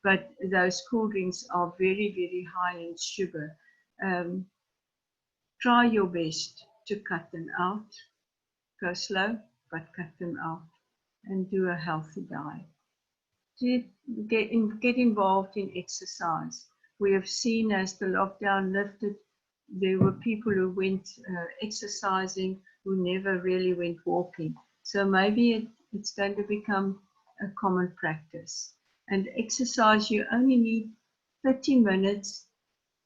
but those cool drinks are very, very high in sugar. Try your best to cut them out. Go slow, but cut them out, and do a healthy diet. To get involved in exercise. We have seen as the lockdown lifted, there were people who went exercising who never really went walking. So maybe it's going to become a common practice. And exercise, you only need 30 minutes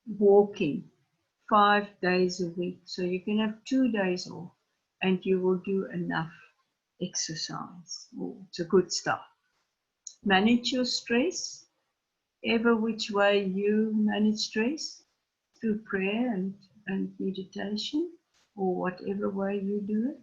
walking 5 days a week. So you can have 2 days off and you will do enough exercise. Oh, it's a good start. Manage your stress, ever which way you manage stress, through prayer and meditation, or whatever way you do it.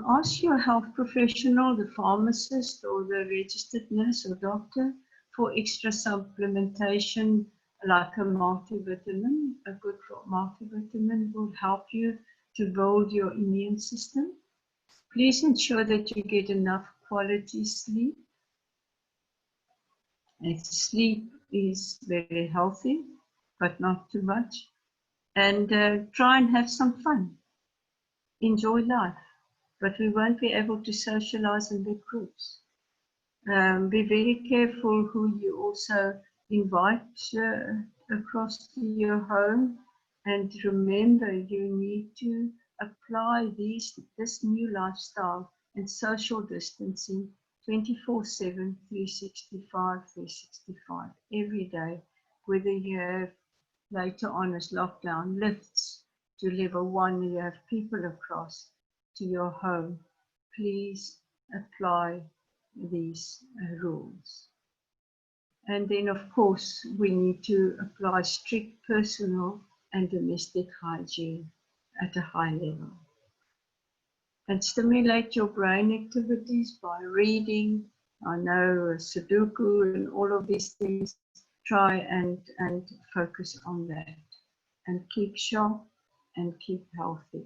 Ask your health professional, the pharmacist or the registered nurse or doctor, for extra supplementation like a multivitamin. A good multivitamin will help you to build your immune system. Please ensure that you get enough quality sleep. And sleep is very healthy, but not too much. And try and have some fun. Enjoy life. But we won't be able to socialize in big groups. Be very careful who you also invite across to your home. And remember, you need to apply this new lifestyle and social distancing 24/7, 365 every day, whether you have later on as lockdown lifts to level 1, you have people across to your home. Please apply these rules. And then, of course, we need to apply strict personal and domestic hygiene at a high level. And stimulate your brain activities by reading, I know Sudoku and all of these things. Try and focus on that and keep sharp and keep healthy.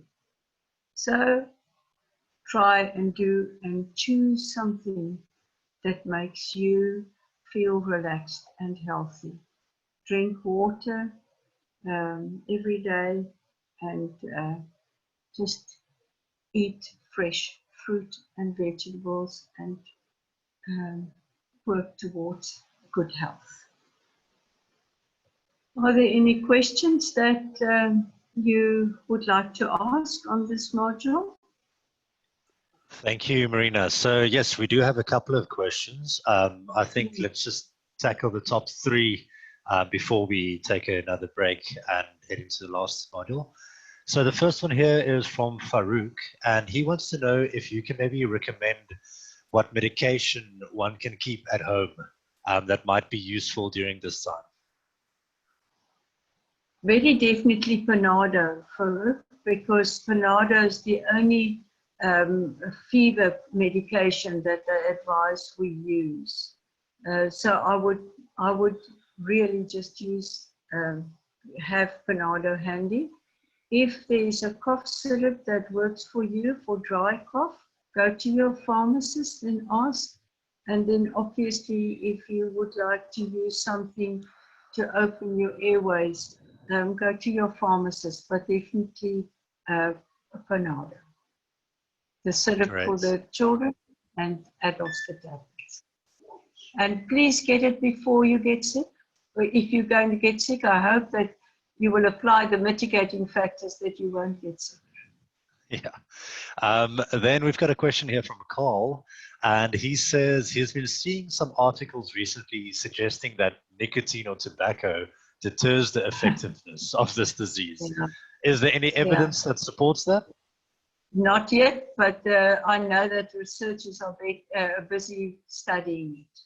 So try and do and choose something that makes you feel relaxed and healthy. Drink water every day and just eat fresh fruit and vegetables and work towards good health. Are there any questions that you would like to ask on this module? Thank you, Marina. So yes, we do have a couple of questions. I think let's just tackle the top three before we take another break and head into the last module. So the first one here is from Farouk, and he wants to know if you can maybe recommend what medication one can keep at home that might be useful during this time. Very definitely Panado, Farouk, because Panado is the only fever medication that they advise we use. So I would really just use, have Panado handy. If there is a cough syrup that works for you for dry cough, go to your pharmacist and ask. And then obviously, if you would like to use something to open your airways, go to your pharmacist, but definitely Panado. The syrup for the children and adults the tablets. And please get it before you get sick. If you're going to get sick, I hope that you will apply the mitigating factors that you won't get sick. Yeah. Then we've got a question here from Carl, and he says he's been seeing some articles recently suggesting that nicotine or tobacco deters the effectiveness of this disease. Yeah. Is there any evidence that supports that? Not yet, but I know that researchers are busy studying it.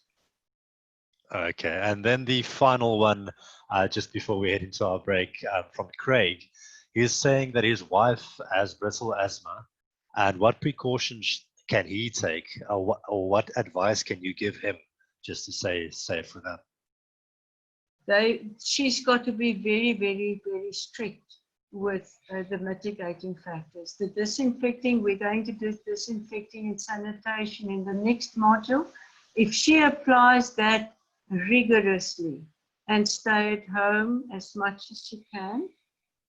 Okay, and then the final one, just before we head into our break, from Craig. He's saying that his wife has brittle asthma, and what precautions can he take, or what advice can you give him just to stay safe for them? She's got to be very, very, very strict with the mitigating factors. The disinfecting, we're going to do disinfecting and sanitation in the next module. If she applies that rigorously and stay at home as much as she can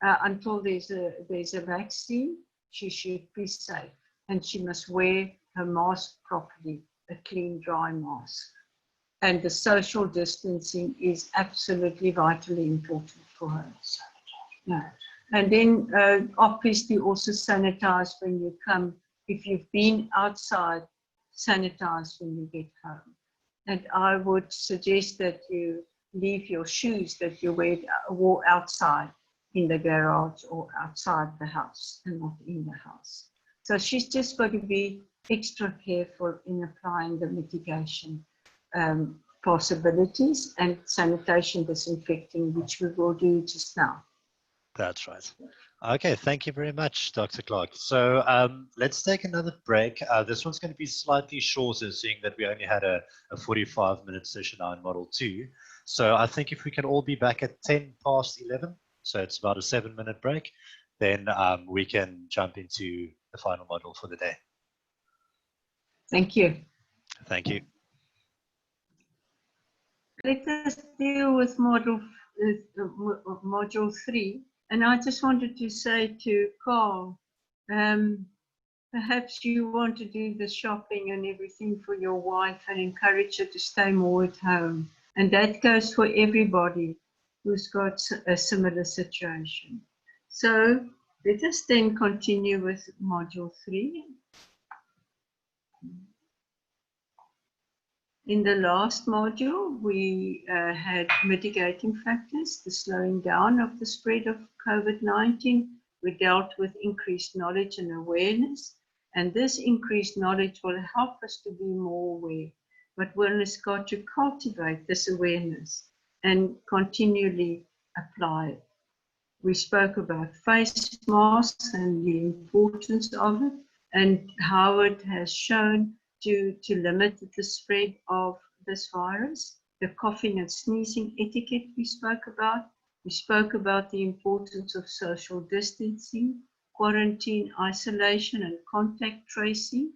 until there's a vaccine, she should be safe. And she must wear her mask properly, a clean, dry mask. And the social distancing is absolutely vitally important for her. So, yeah. And then obviously also sanitize when you come. If you've been outside, sanitize when you get home. And I would suggest that you leave your shoes that you wore outside in the garage or outside the house and not in the house. So she's just got to be extra careful in applying the mitigation possibilities and sanitation, disinfecting, which we will do just now. That's right. Okay, thank you very much, Dr. Clarke. So let's take another break. This one's going to be slightly shorter, seeing that we only had a 45-minute session now in Model 2. So I think if we can all be back at 10 past 11, so it's about a 7-minute break, then we can jump into the final module for the day. Thank you. Thank you. Let us deal with module 3. And I just wanted to say to Carl, perhaps you want to do the shopping and everything for your wife and encourage her to stay more at home. And that goes for everybody who's got a similar situation. So let us then continue with module 3. In the last module, we had mitigating factors, the slowing down of the spread of COVID-19. We dealt with increased knowledge and awareness, and this increased knowledge will help us to be more aware. But one has got to cultivate this awareness and continually apply it. We spoke about face masks and the importance of it and how it has shown to limit the spread of this virus. The coughing and sneezing etiquette we spoke about. We spoke about the importance of social distancing, quarantine, isolation, and contact tracing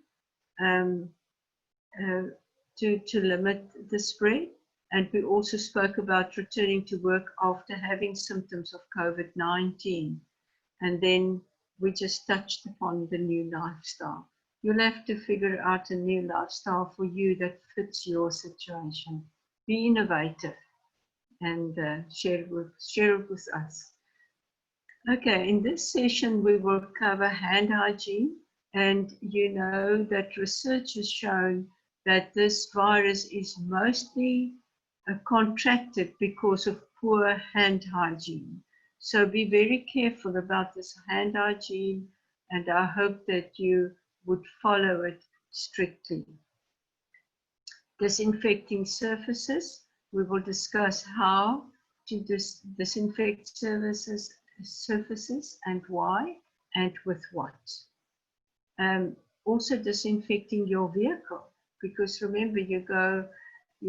to limit the spread. And we also spoke about returning to work after having symptoms of COVID-19. And then we just touched upon the new lifestyle. You'll have to figure out a new lifestyle for you that fits your situation. Be innovative and share it with us. Okay, in this session, we will cover hand hygiene. And you know that research has shown that this virus is mostly contracted because of poor hand hygiene. So be very careful about this hand hygiene, and I hope that you would follow it strictly. Disinfecting surfaces. We will discuss how to disinfect surfaces and why and with what. Also disinfecting your vehicle, because remember you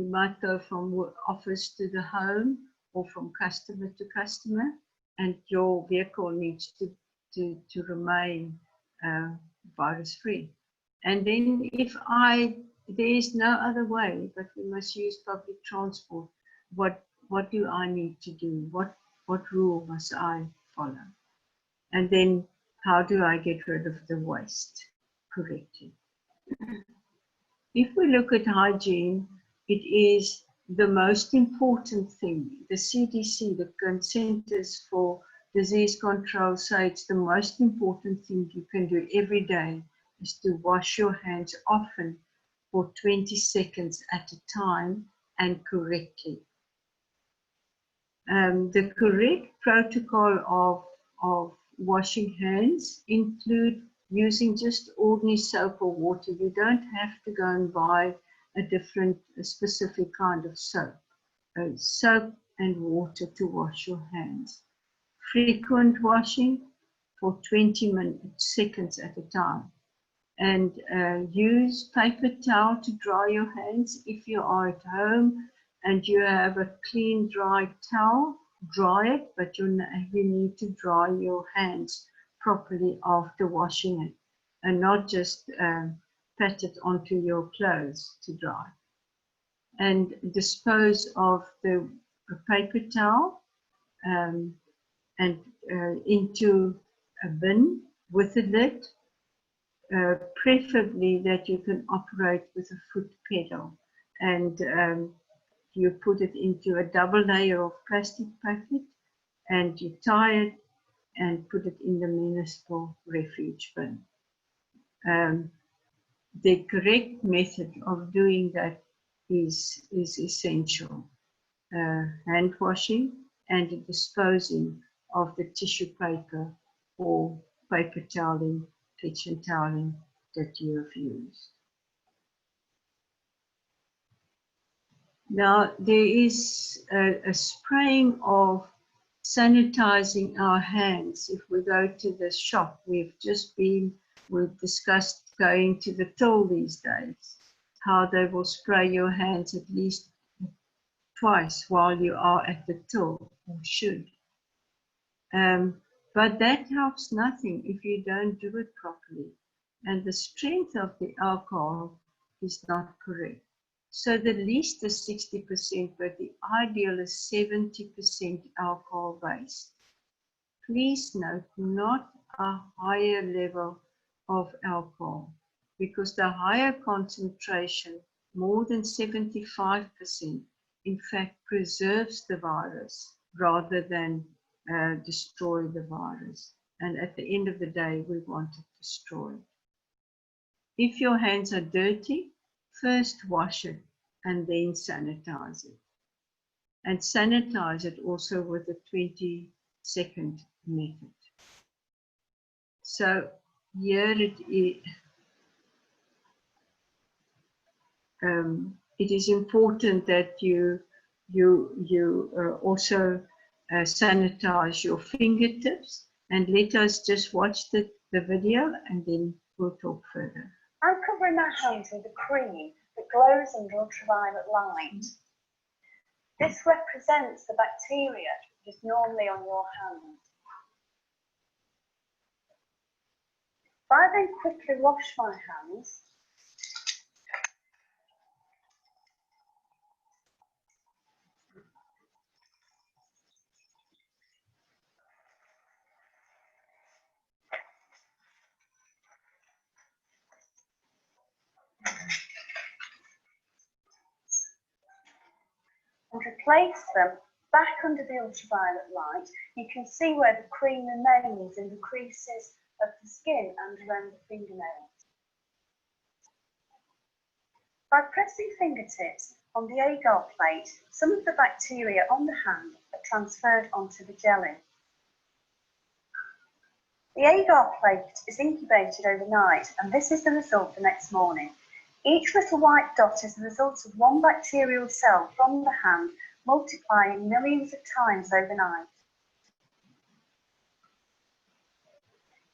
might go from office to the home or from customer to customer, and your vehicle needs to remain virus free. And then there is no other way, but we must use public transport. What do I need to do? What rule must I follow? And then how do I get rid of the waste correctly? If we look at hygiene, it is the most important thing. The CDC, the Centers for Disease Control, say it's the most important thing you can do every day is to wash your hands often for 20 seconds at a time and correctly. The correct protocol of washing hands include using just ordinary soap or water. You don't have to go and buy a specific kind of soap. Soap and water to wash your hands. Frequent washing for 20 seconds at a time. And use paper towel to dry your hands. If you are at home and you have a clean, dry towel, dry it, but you need to dry your hands properly after washing it, and not just pat it onto your clothes to dry. And dispose of the paper towel into a bin with a lid, preferably that you can operate with a foot pedal, and you put it into a double layer of plastic packet and you tie it and put it in the municipal refuge bin. The correct method of doing that is essential. Hand washing and the disposing of the tissue paper or paper toweling, kitchen toweling that you have used. Now there is a spraying of sanitizing our hands. If we go to the shop, we've discussed going to the till these days, how they will spray your hands at least twice while you are at the till, or should. But that helps nothing if you don't do it properly. And the strength of the alcohol is not correct. So the least is 60%, but the ideal is 70% alcohol based. Please note, not a higher level of alcohol, because the higher concentration, more than 75%, in fact preserves the virus rather than destroy the virus. And at the end of the day, we want it destroyed. If your hands are dirty, first wash it and then sanitize it. And sanitize it also with a 20-second method. So here it is. It is important that you also sanitize your fingertips. And let us just watch the video and then we'll talk further. Our covering our hands with a cream that glows under ultraviolet light. This represents the bacteria that is normally on your hand. If I then quickly wash my hands, and replace them back under the ultraviolet light, you can see where the cream remains in the creases of the skin and around the fingernails. By pressing fingertips on the agar plate, some of the bacteria on the hand are transferred onto the jelly. The agar plate is incubated overnight, and this is the result the next morning. Each little white dot is the result of one bacterial cell from the hand multiplying millions of times overnight.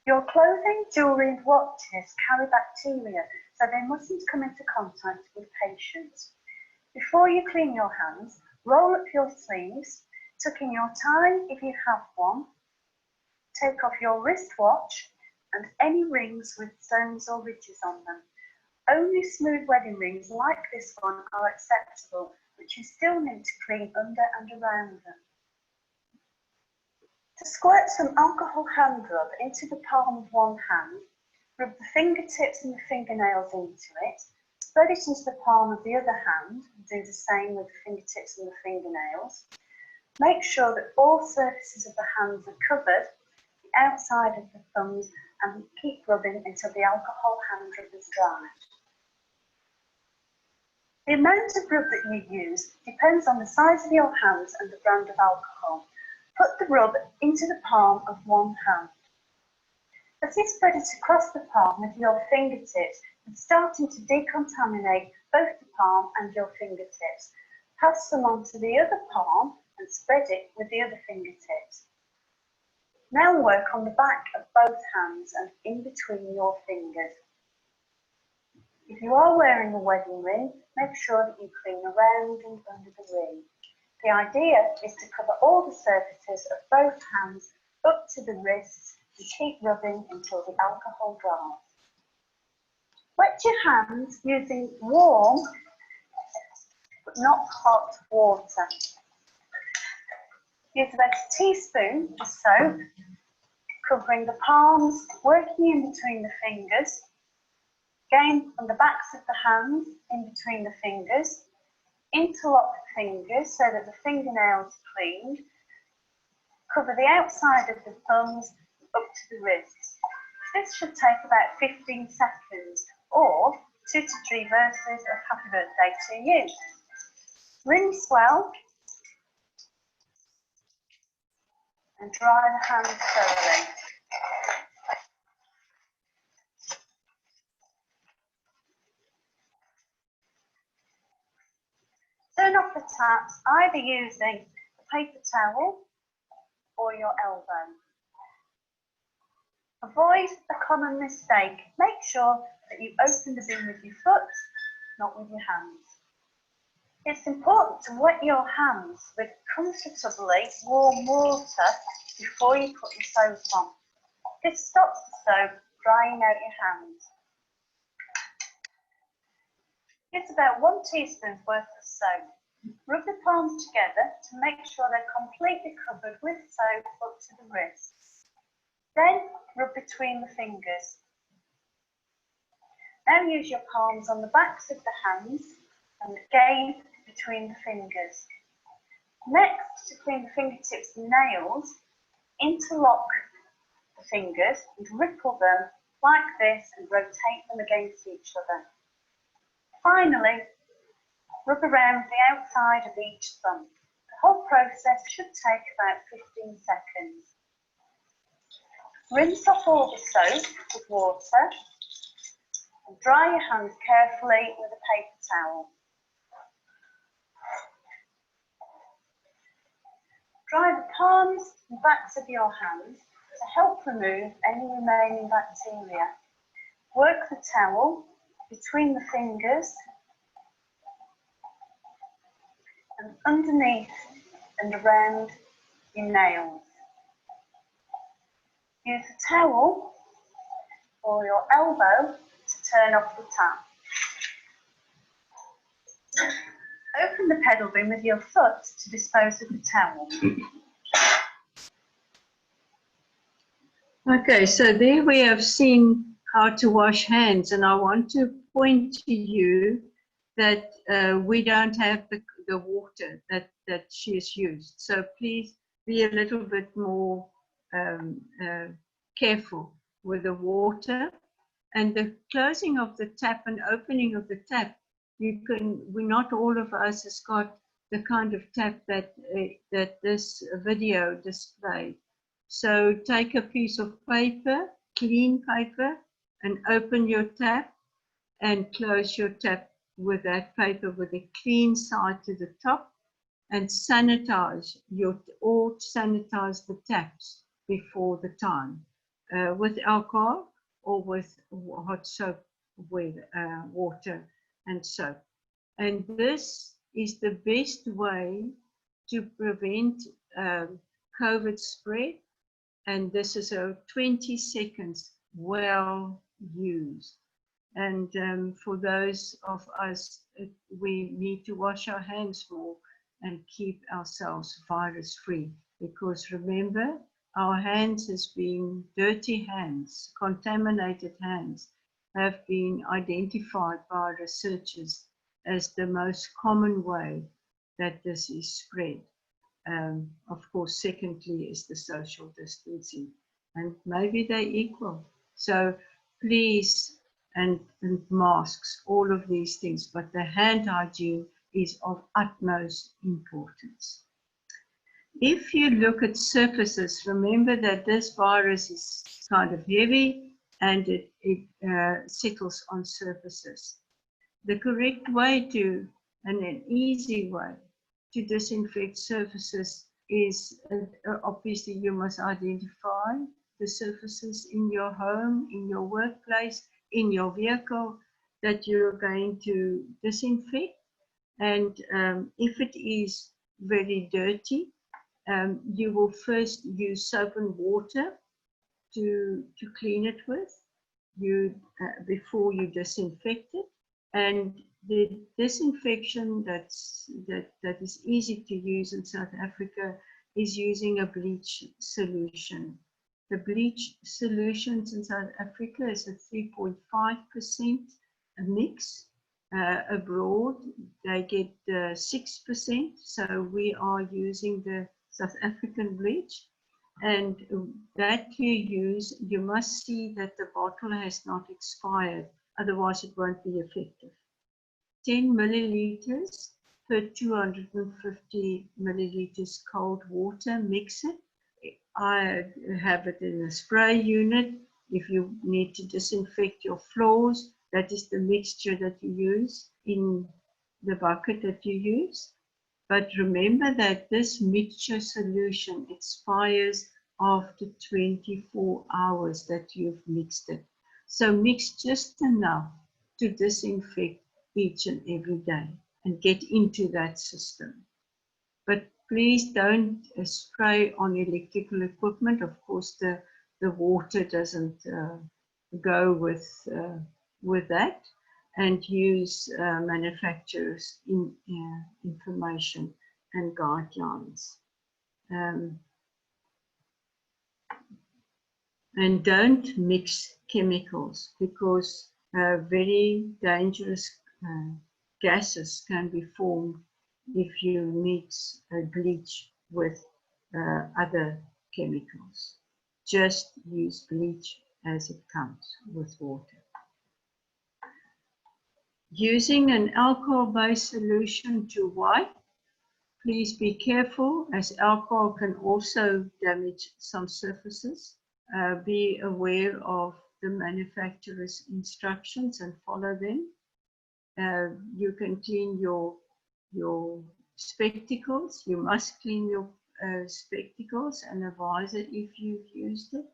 Your clothing, jewellery and watches carry bacteria, so they mustn't come into contact with patients. Before you clean your hands, roll up your sleeves, tuck in your tie if you have one, take off your wristwatch and any rings with stones or ridges on them. Only smooth wedding rings like this one are acceptable, but you still need to clean under and around them. To squirt some alcohol hand rub into the palm of one hand, rub the fingertips and the fingernails into it, spread it into the palm of the other hand, and do the same with the fingertips and the fingernails. Make sure that all surfaces of the hands are covered, the outside of the thumbs, and keep rubbing until the alcohol hand rub is dry. The amount of rub that you use depends on the size of your hands and the brand of alcohol. Put the rub into the palm of one hand. As you spread it across the palm with your fingertips, it's starting to decontaminate both the palm and your fingertips. Pass them onto the other palm and spread it with the other fingertips. Now work on the back of both hands and in between your fingers. If you are wearing a wedding ring, make sure that you clean around and under the ring. The idea is to cover all the surfaces of both hands up to the wrists and keep rubbing until the alcohol dries. Wet your hands using warm but not hot water. Use about a teaspoon of soap, covering the palms, working in between the fingers. Again, on the backs of the hands, in between the fingers. Interlock the fingers so that the fingernails are cleaned. Cover the outside of the thumbs up to the wrists. This should take about 15 seconds or 2 to 3 verses of Happy Birthday to You. Rinse well and dry the hands thoroughly. Turn off the taps either using a paper towel or your elbow. Avoid a common mistake. Make sure that you open the bin with your foot, not with your hands. It's important to wet your hands with comfortably warm water before you put the soap on. This stops the soap drying out your hands. It's about 1 teaspoon's worth of soap. Rub the palms together to make sure they're completely covered with soap up to the wrists. Then rub between the fingers. Now use your palms on the backs of the hands and again between the fingers. Next, between the fingertips and nails, interlock the fingers and ripple them like this and rotate them against each other. Finally, rub around the outside of each thumb. The whole process should take about 15 seconds. Rinse off all the soap with water and dry your hands carefully with a paper towel. Dry the palms and backs of your hands to help remove any remaining bacteria. Work the towel between the fingers and underneath and around your nails. Use a towel or your elbow to turn off the tap. Open the pedal bin with your foot to dispose of the towel. Okay, so there we have seen how to wash hands, and I want to point to you that we don't have the water that she has used. So please be a little bit more careful with the water. And the closing of the tap and opening of the tap, not all of us has got the kind of tap that this video displayed. So take a piece of paper, clean paper, and open your tap and close your tap with that paper with a clean side to the top, and sanitize sanitize the taps before the time with alcohol or with hot soap with water and soap. And this is the best way to prevent COVID spread. And this is a 20 seconds well used. And for those of us, we need to wash our hands more and keep ourselves virus free. Because remember, our hands as being dirty hands, contaminated hands, have been identified by researchers as the most common way that this is spread. Of course, secondly is the social distancing, and maybe they're equal. So please, and masks, all of these things, but the hand hygiene is of utmost importance. If you look at surfaces, remember that this virus is kind of heavy and it settles on surfaces. The correct way to, and an easy way to disinfect surfaces is, obviously you must identify the surfaces in your home, in your workplace, in your vehicle that you're going to disinfect. And if it is very dirty, you will first use soap and water to clean it with before you disinfect it. And the disinfection that is easy to use in South Africa is using a bleach solution. The bleach solutions in South Africa is a 3.5% mix. Abroad, they get 6%. So we are using the South African bleach. And that you use, you must see that the bottle has not expired. Otherwise, it won't be effective. 10 milliliters per 250 milliliters cold water, mix it. I have it in a spray unit. If you need to disinfect your floors, that is the mixture that you use in the bucket that you use. But remember that this mixture solution expires after 24 hours that you've mixed it. So mix just enough to disinfect each and every day and get into that system. But please don't spray on electrical equipment. Of course, the water doesn't go with that. And use manufacturers' information and guidelines. And don't mix chemicals, because very dangerous gases can be formed if you mix bleach with other chemicals. Just use bleach as it comes with water. Using an alcohol-based solution to wipe, please be careful, as alcohol can also damage some surfaces. Be aware of the manufacturer's instructions and follow them. You can clean your spectacles. You must clean your spectacles and a visor if you've used it.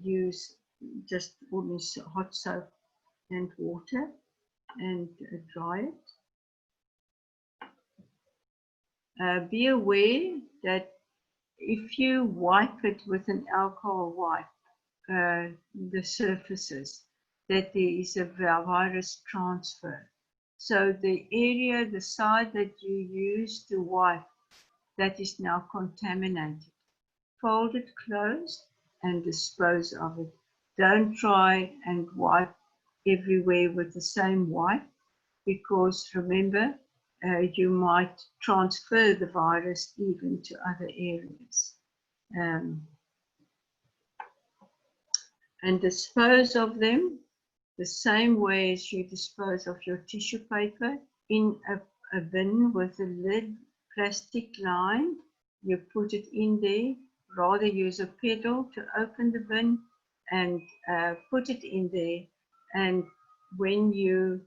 Use just almost hot soap and water and dry it. Be aware that if you wipe it with an alcohol wipe, the surfaces, that there is a virus transfer. So the area, the side that you use to wipe, that is now contaminated. Fold it closed and dispose of it. Don't try and wipe everywhere with the same wipe, because remember, you might transfer the virus even to other areas. And dispose of them the same way as you dispose of your tissue paper, in a bin with a lid, plastic lined. You put it in there. Rather use a pedal to open the bin and put it in there. And when you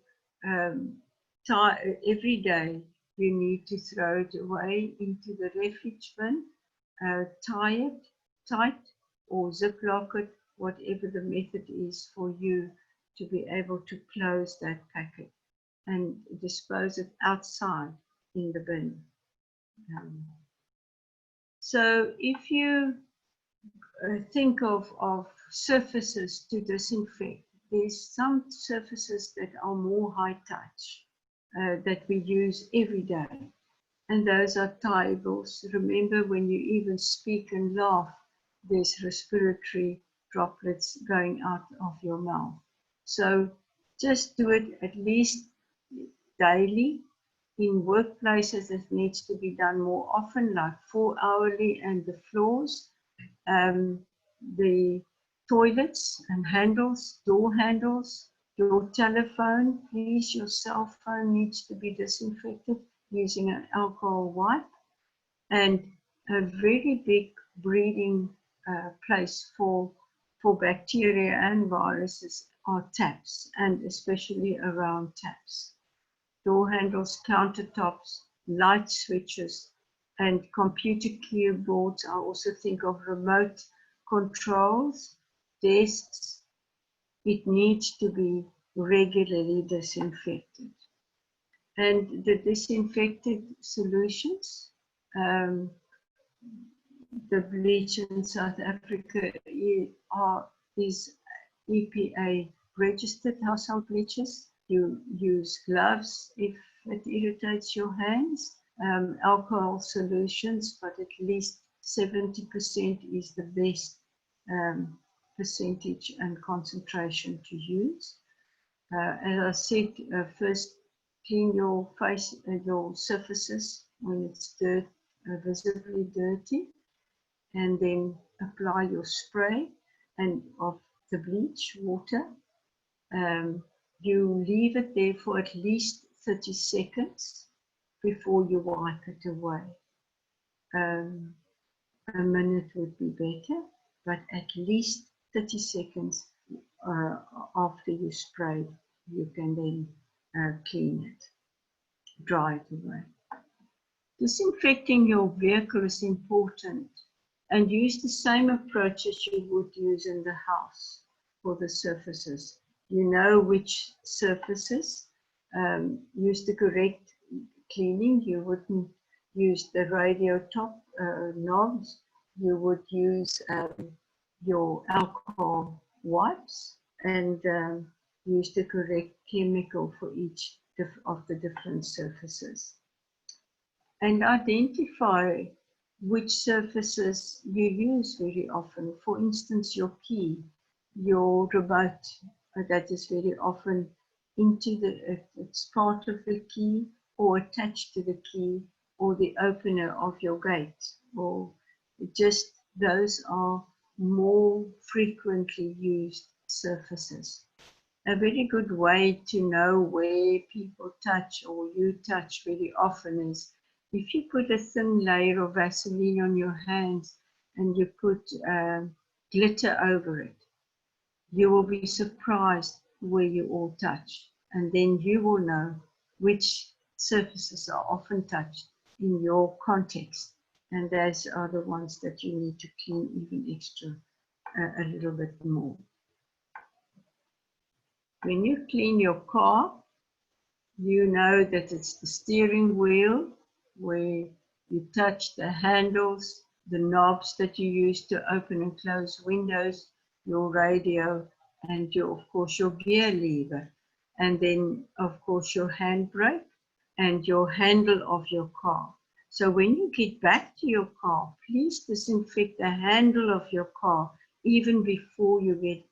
every day, you need to throw it away into the refuge bin, tie it tight or ziplock it, whatever the method is for you to be able to close that packet, and dispose it outside in the bin. So if you think of surfaces to disinfect, there's some surfaces that are more high touch that we use every day, and those are tables. Remember, when you even speak and laugh, there's respiratory droplets going out of your mouth. So just do it at least daily. In workplaces, it needs to be done more often, like 4 hourly, and the floors, the toilets and handles, door handles, your telephone, please, your cell phone needs to be disinfected using an alcohol wipe. And a very big breeding place for bacteria and viruses are taps, and especially around taps. Door handles, countertops, light switches, and computer keyboards. I also think of remote controls, desks. It needs to be regularly disinfected. And the disinfected solutions, the bleach in South Africa is EPA registered household bleaches. You use gloves if it irritates your hands. Alcohol solutions, but at least 70% is the best percentage and concentration to use. As I said, first clean your face, your surfaces when it's visibly dirty, and then apply your spray and of the bleach water. You leave it there for at least 30 seconds before you wipe it away. A minute would be better, but at least 30 seconds after you sprayed, you can then clean it, dry it away. Disinfecting your vehicle is important, and use the same approach as you would use in the house for the surfaces. You know which surfaces, use the correct cleaning. You wouldn't use the radio top knobs. You would use your alcohol wipes, and use the correct chemical for each of the different surfaces. And identify which surfaces you use very often. For instance, your key, your remote, that is very often it's part of the key or attached to the key, or the opener of your gate, or just those are more frequently used surfaces. A very good way to know where people touch or you touch very often is if you put a thin layer of Vaseline on your hands and you put glitter over it, you will be surprised where you all touch, and then you will know which surfaces are often touched in your context, and those are the ones that you need to clean even extra a little bit more. When you clean your car, you know that it's the steering wheel where you touch the handles, the knobs that you use to open and close windows, your radio, and of course, your gear lever. And then, of course, your handbrake and your handle of your car. So when you get back to your car, please disinfect the handle of your car even before you get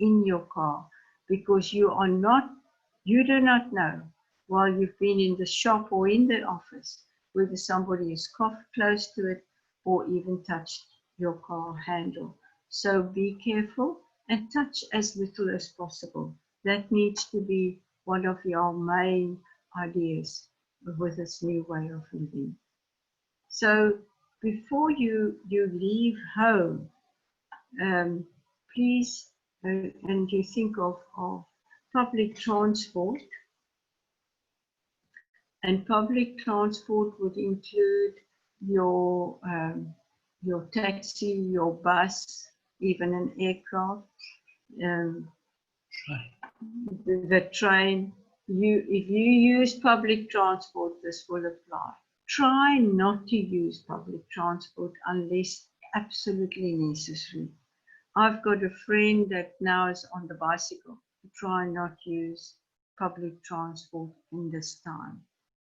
in your car, because you do not know while you've been in the shop or in the office whether somebody has coughed close to it or even touched your car handle. So be careful and touch as little as possible. That needs to be one of your main ideas with this new way of living. So before you leave home, please, and you think of public transport, and public transport would include your taxi, your bus, even an aircraft, the train. If you use public transport, this will apply. Try not to use public transport unless absolutely necessary. I've got a friend that now is on the bicycle. Try not to use public transport in this time.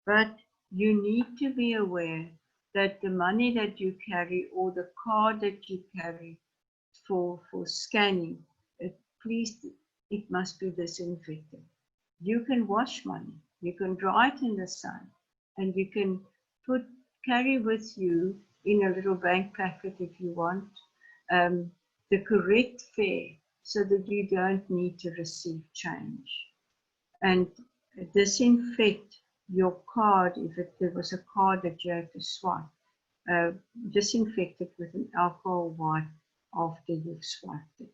But you need to be aware that the money that you carry or the card that you carry for scanning, it must be disinfected. You can wash money, you can dry it in the sun, and you can carry with you in a little bank packet if you want the correct fare so that you don't need to receive change. And disinfect your card if there was a card that you had to swipe. Disinfect it with an alcohol wipe after you've swiped it.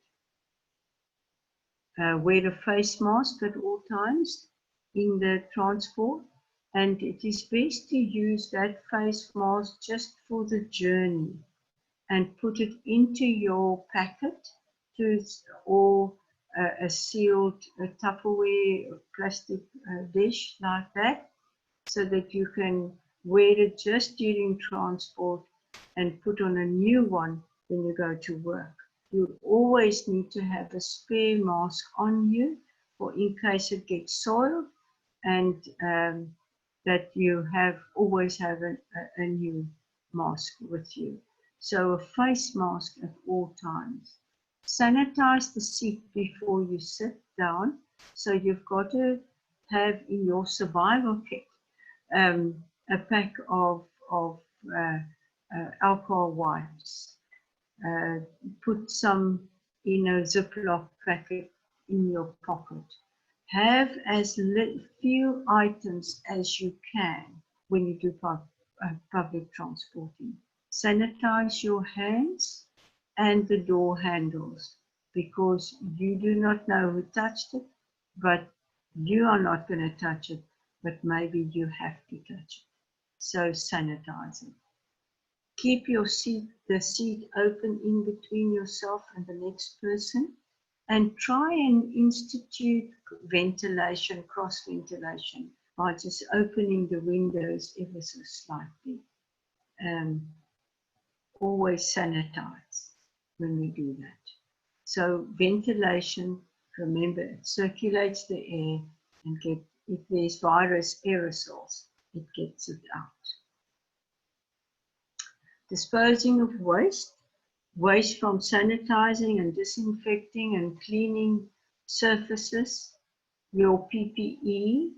Wear a face mask at all times in the transport, and it is best to use that face mask just for the journey and put it into your packet or a sealed Tupperware plastic dish like that, so that you can wear it just during transport and put on a new one when you go to work. You always need to have a spare mask on you for in case it gets soiled, and that you always have a new mask with you. So a face mask at all times. Sanitize the seat before you sit down. So you've got to have in your survival kit a pack of alcohol wipes. Put some in a Ziploc packet in your pocket. Have as few items as you can when you do public transporting. Sanitize your hands and the door handles, because you do not know who touched it, but you are not going to touch it, but maybe you have to touch it. So sanitize it. Keep the seat open in between yourself and the next person, and try and institute ventilation, cross ventilation, by just opening the windows ever so slightly. Always sanitize when we do that. So ventilation, remember, it circulates the air and if there's virus aerosols, it gets it out. Disposing of waste from sanitizing and disinfecting and cleaning surfaces, your PPE,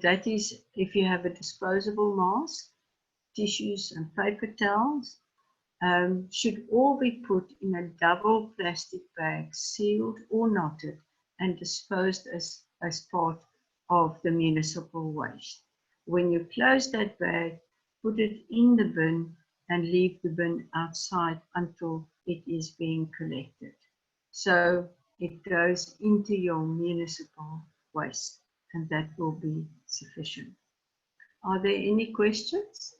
that is if you have a disposable mask, tissues and paper towels, should all be put in a double plastic bag, sealed or knotted, and disposed as part of the municipal waste. When you close that bag, put it in the bin and leave the bin outside until it is being collected. So it goes into your municipal waste, and that will be sufficient. Are there any questions?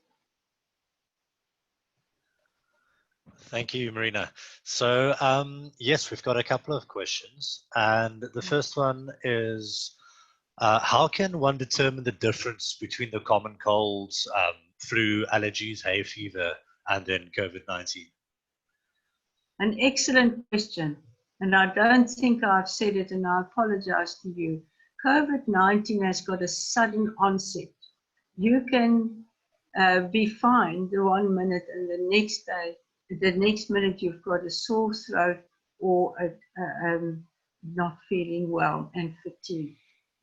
Thank you, Marina. So, yes, we've got a couple of questions. And the first one is, how can one determine the difference between the common colds, flu, allergies, hay fever, and then COVID-19? An excellent question. And I don't think I've said it, and I apologize to you. COVID-19 has got a sudden onset. You can be fine the 1 minute, and the next minute you've got a sore throat or not feeling well and fatigue.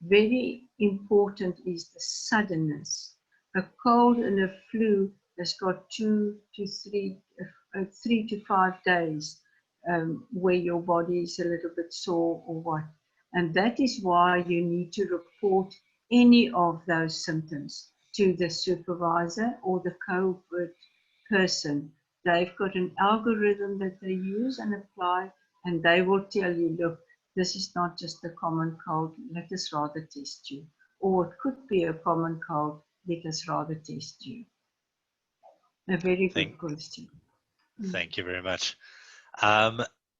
Very important is the suddenness. A cold and a flu has got 3 to 5 days where your body is a little bit sore or what. And that is why you need to report any of those symptoms to the supervisor or the COVID person. They've got an algorithm that they use and apply, and they will tell you, look, this is not just a common cold, let us rather test you. Or it could be a common cold, let us rather test you. A very good question. Thank you very much.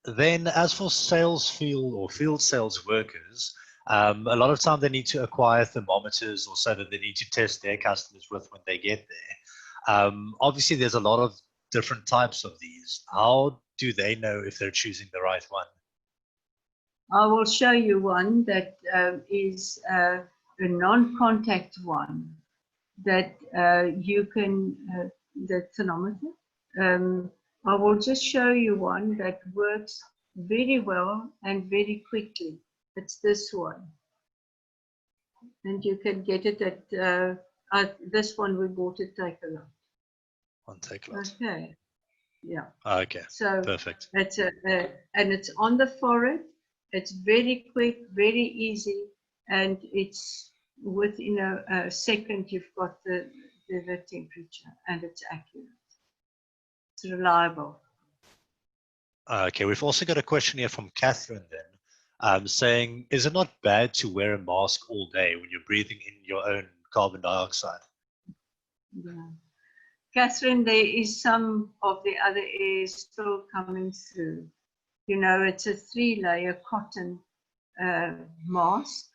Then as for field sales workers, a lot of time they need to acquire thermometers or so that they need to test their customers with when they get there. Obviously, there's a lot of different types of these. How do they know if they're choosing the right one? I will show you one that is a non-contact one that you can, the thermometer. I will just show you one that works very well and very quickly. It's this one. And you can get it at this one we bought at Take a Lot. On Take a Lot. Okay. Yeah. Okay. So perfect. It's and it's on the forehead. It's very quick, very easy, and it's within a second you've got the temperature, and it's accurate. It's reliable. Okay, we've also got a question here from Catherine then, saying, is it not bad to wear a mask all day when you're breathing in your own carbon dioxide? Yeah. Catherine, there is some of the other air still coming through. You know, it's a 3-layer cotton mask,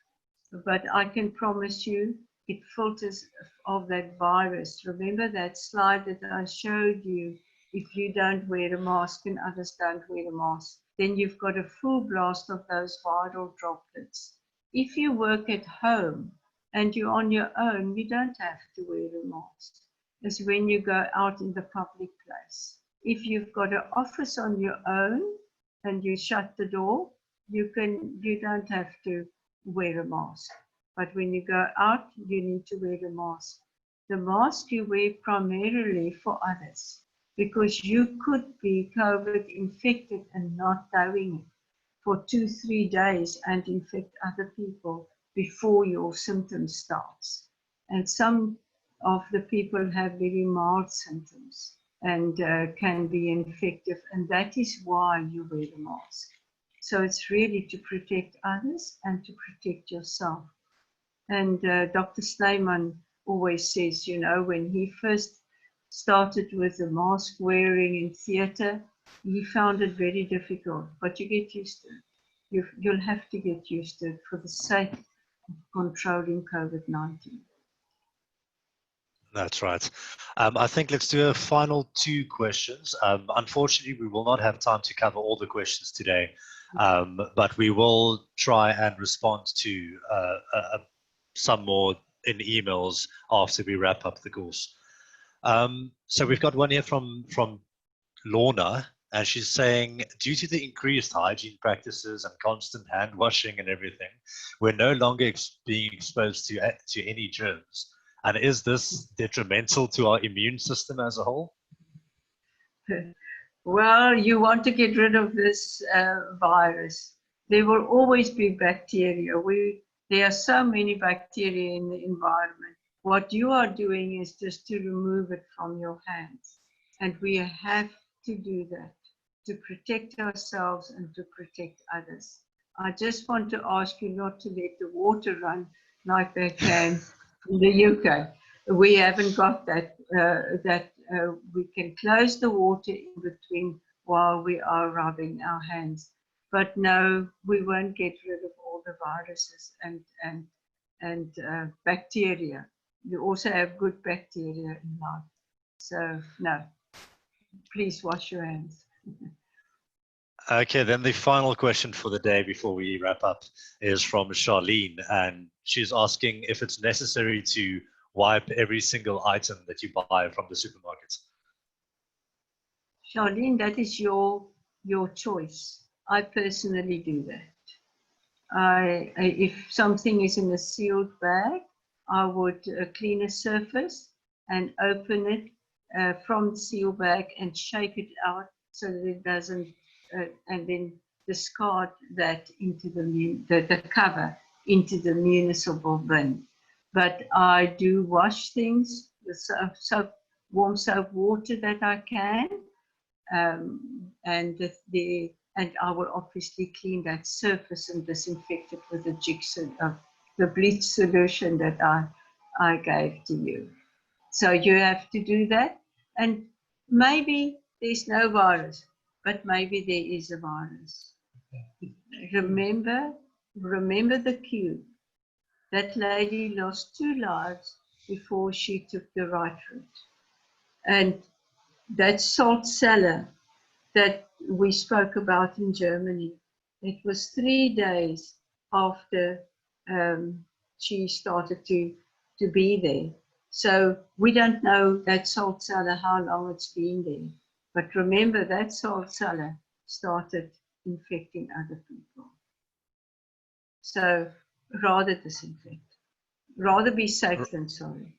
but I can promise you it filters of that virus. Remember that slide that I showed you? If you don't wear a mask and others don't wear a mask, then you've got a full blast of those viral droplets. If you work at home and you're on your own, you don't have to wear a mask. It's when you go out in the public place. If you've got an office on your own and you shut the door, you don't have to wear a mask. But when you go out, you need to wear a mask. The mask you wear primarily for others, because you could be COVID infected and not knowing it for 2-3 days and infect other people before your symptoms starts. And some of the people have very mild symptoms and can be infective, and that is why you wear the mask. So it's really to protect others and to protect yourself. And Dr. Snyman always says, you know, when he first started with the mask wearing in theatre, he found it very difficult, but you get used to it. You'll have to get used to it for the sake of controlling COVID-19. That's right. I think let's do a final 2 questions. Unfortunately, we will not have time to cover all the questions today, but we will try and respond to some more in emails after we wrap up the course. So we've got one here from Lorna, and she's saying, due to the increased hygiene practices and constant hand washing and everything, we're no longer being exposed to any germs. And is this detrimental to our immune system as a whole? Well, you want to get rid of this virus. There will always be bacteria. There are so many bacteria in the environment. What you are doing is just to remove it from your hands. And we have to do that to protect ourselves and to protect others. I just want to ask you not to let the water run like they can in the UK. We haven't got that we can close the water in between while we are rubbing our hands. But no, we won't get rid of all the viruses and bacteria. You also have good bacteria in life. So no, please wash your hands. Okay, then the final question for the day before we wrap up is from Charlene, and she's asking if it's necessary to wipe every single item that you buy from the supermarket. Charlene, that is your choice. I personally do that. If something is in a sealed bag, I would clean a surface and open it from the sealed bag and shake it out so that it doesn't, and then discard that into the cover into the municipal bin. But I do wash things with warm soap water that I can, and I will obviously clean that surface and disinfect it with the bleach solution that I gave to you. So you have to do that, and maybe there's no virus, but maybe there is a virus. Remember the cue. That lady lost 2 lives before she took the right route. And that salt cellar that we spoke about in Germany, it was 3 days after she started to be there. So we don't know that salt cellar, how long it's been there. But remember, that salt cellar started infecting other people. So rather disinfect. Rather be safe than sorry.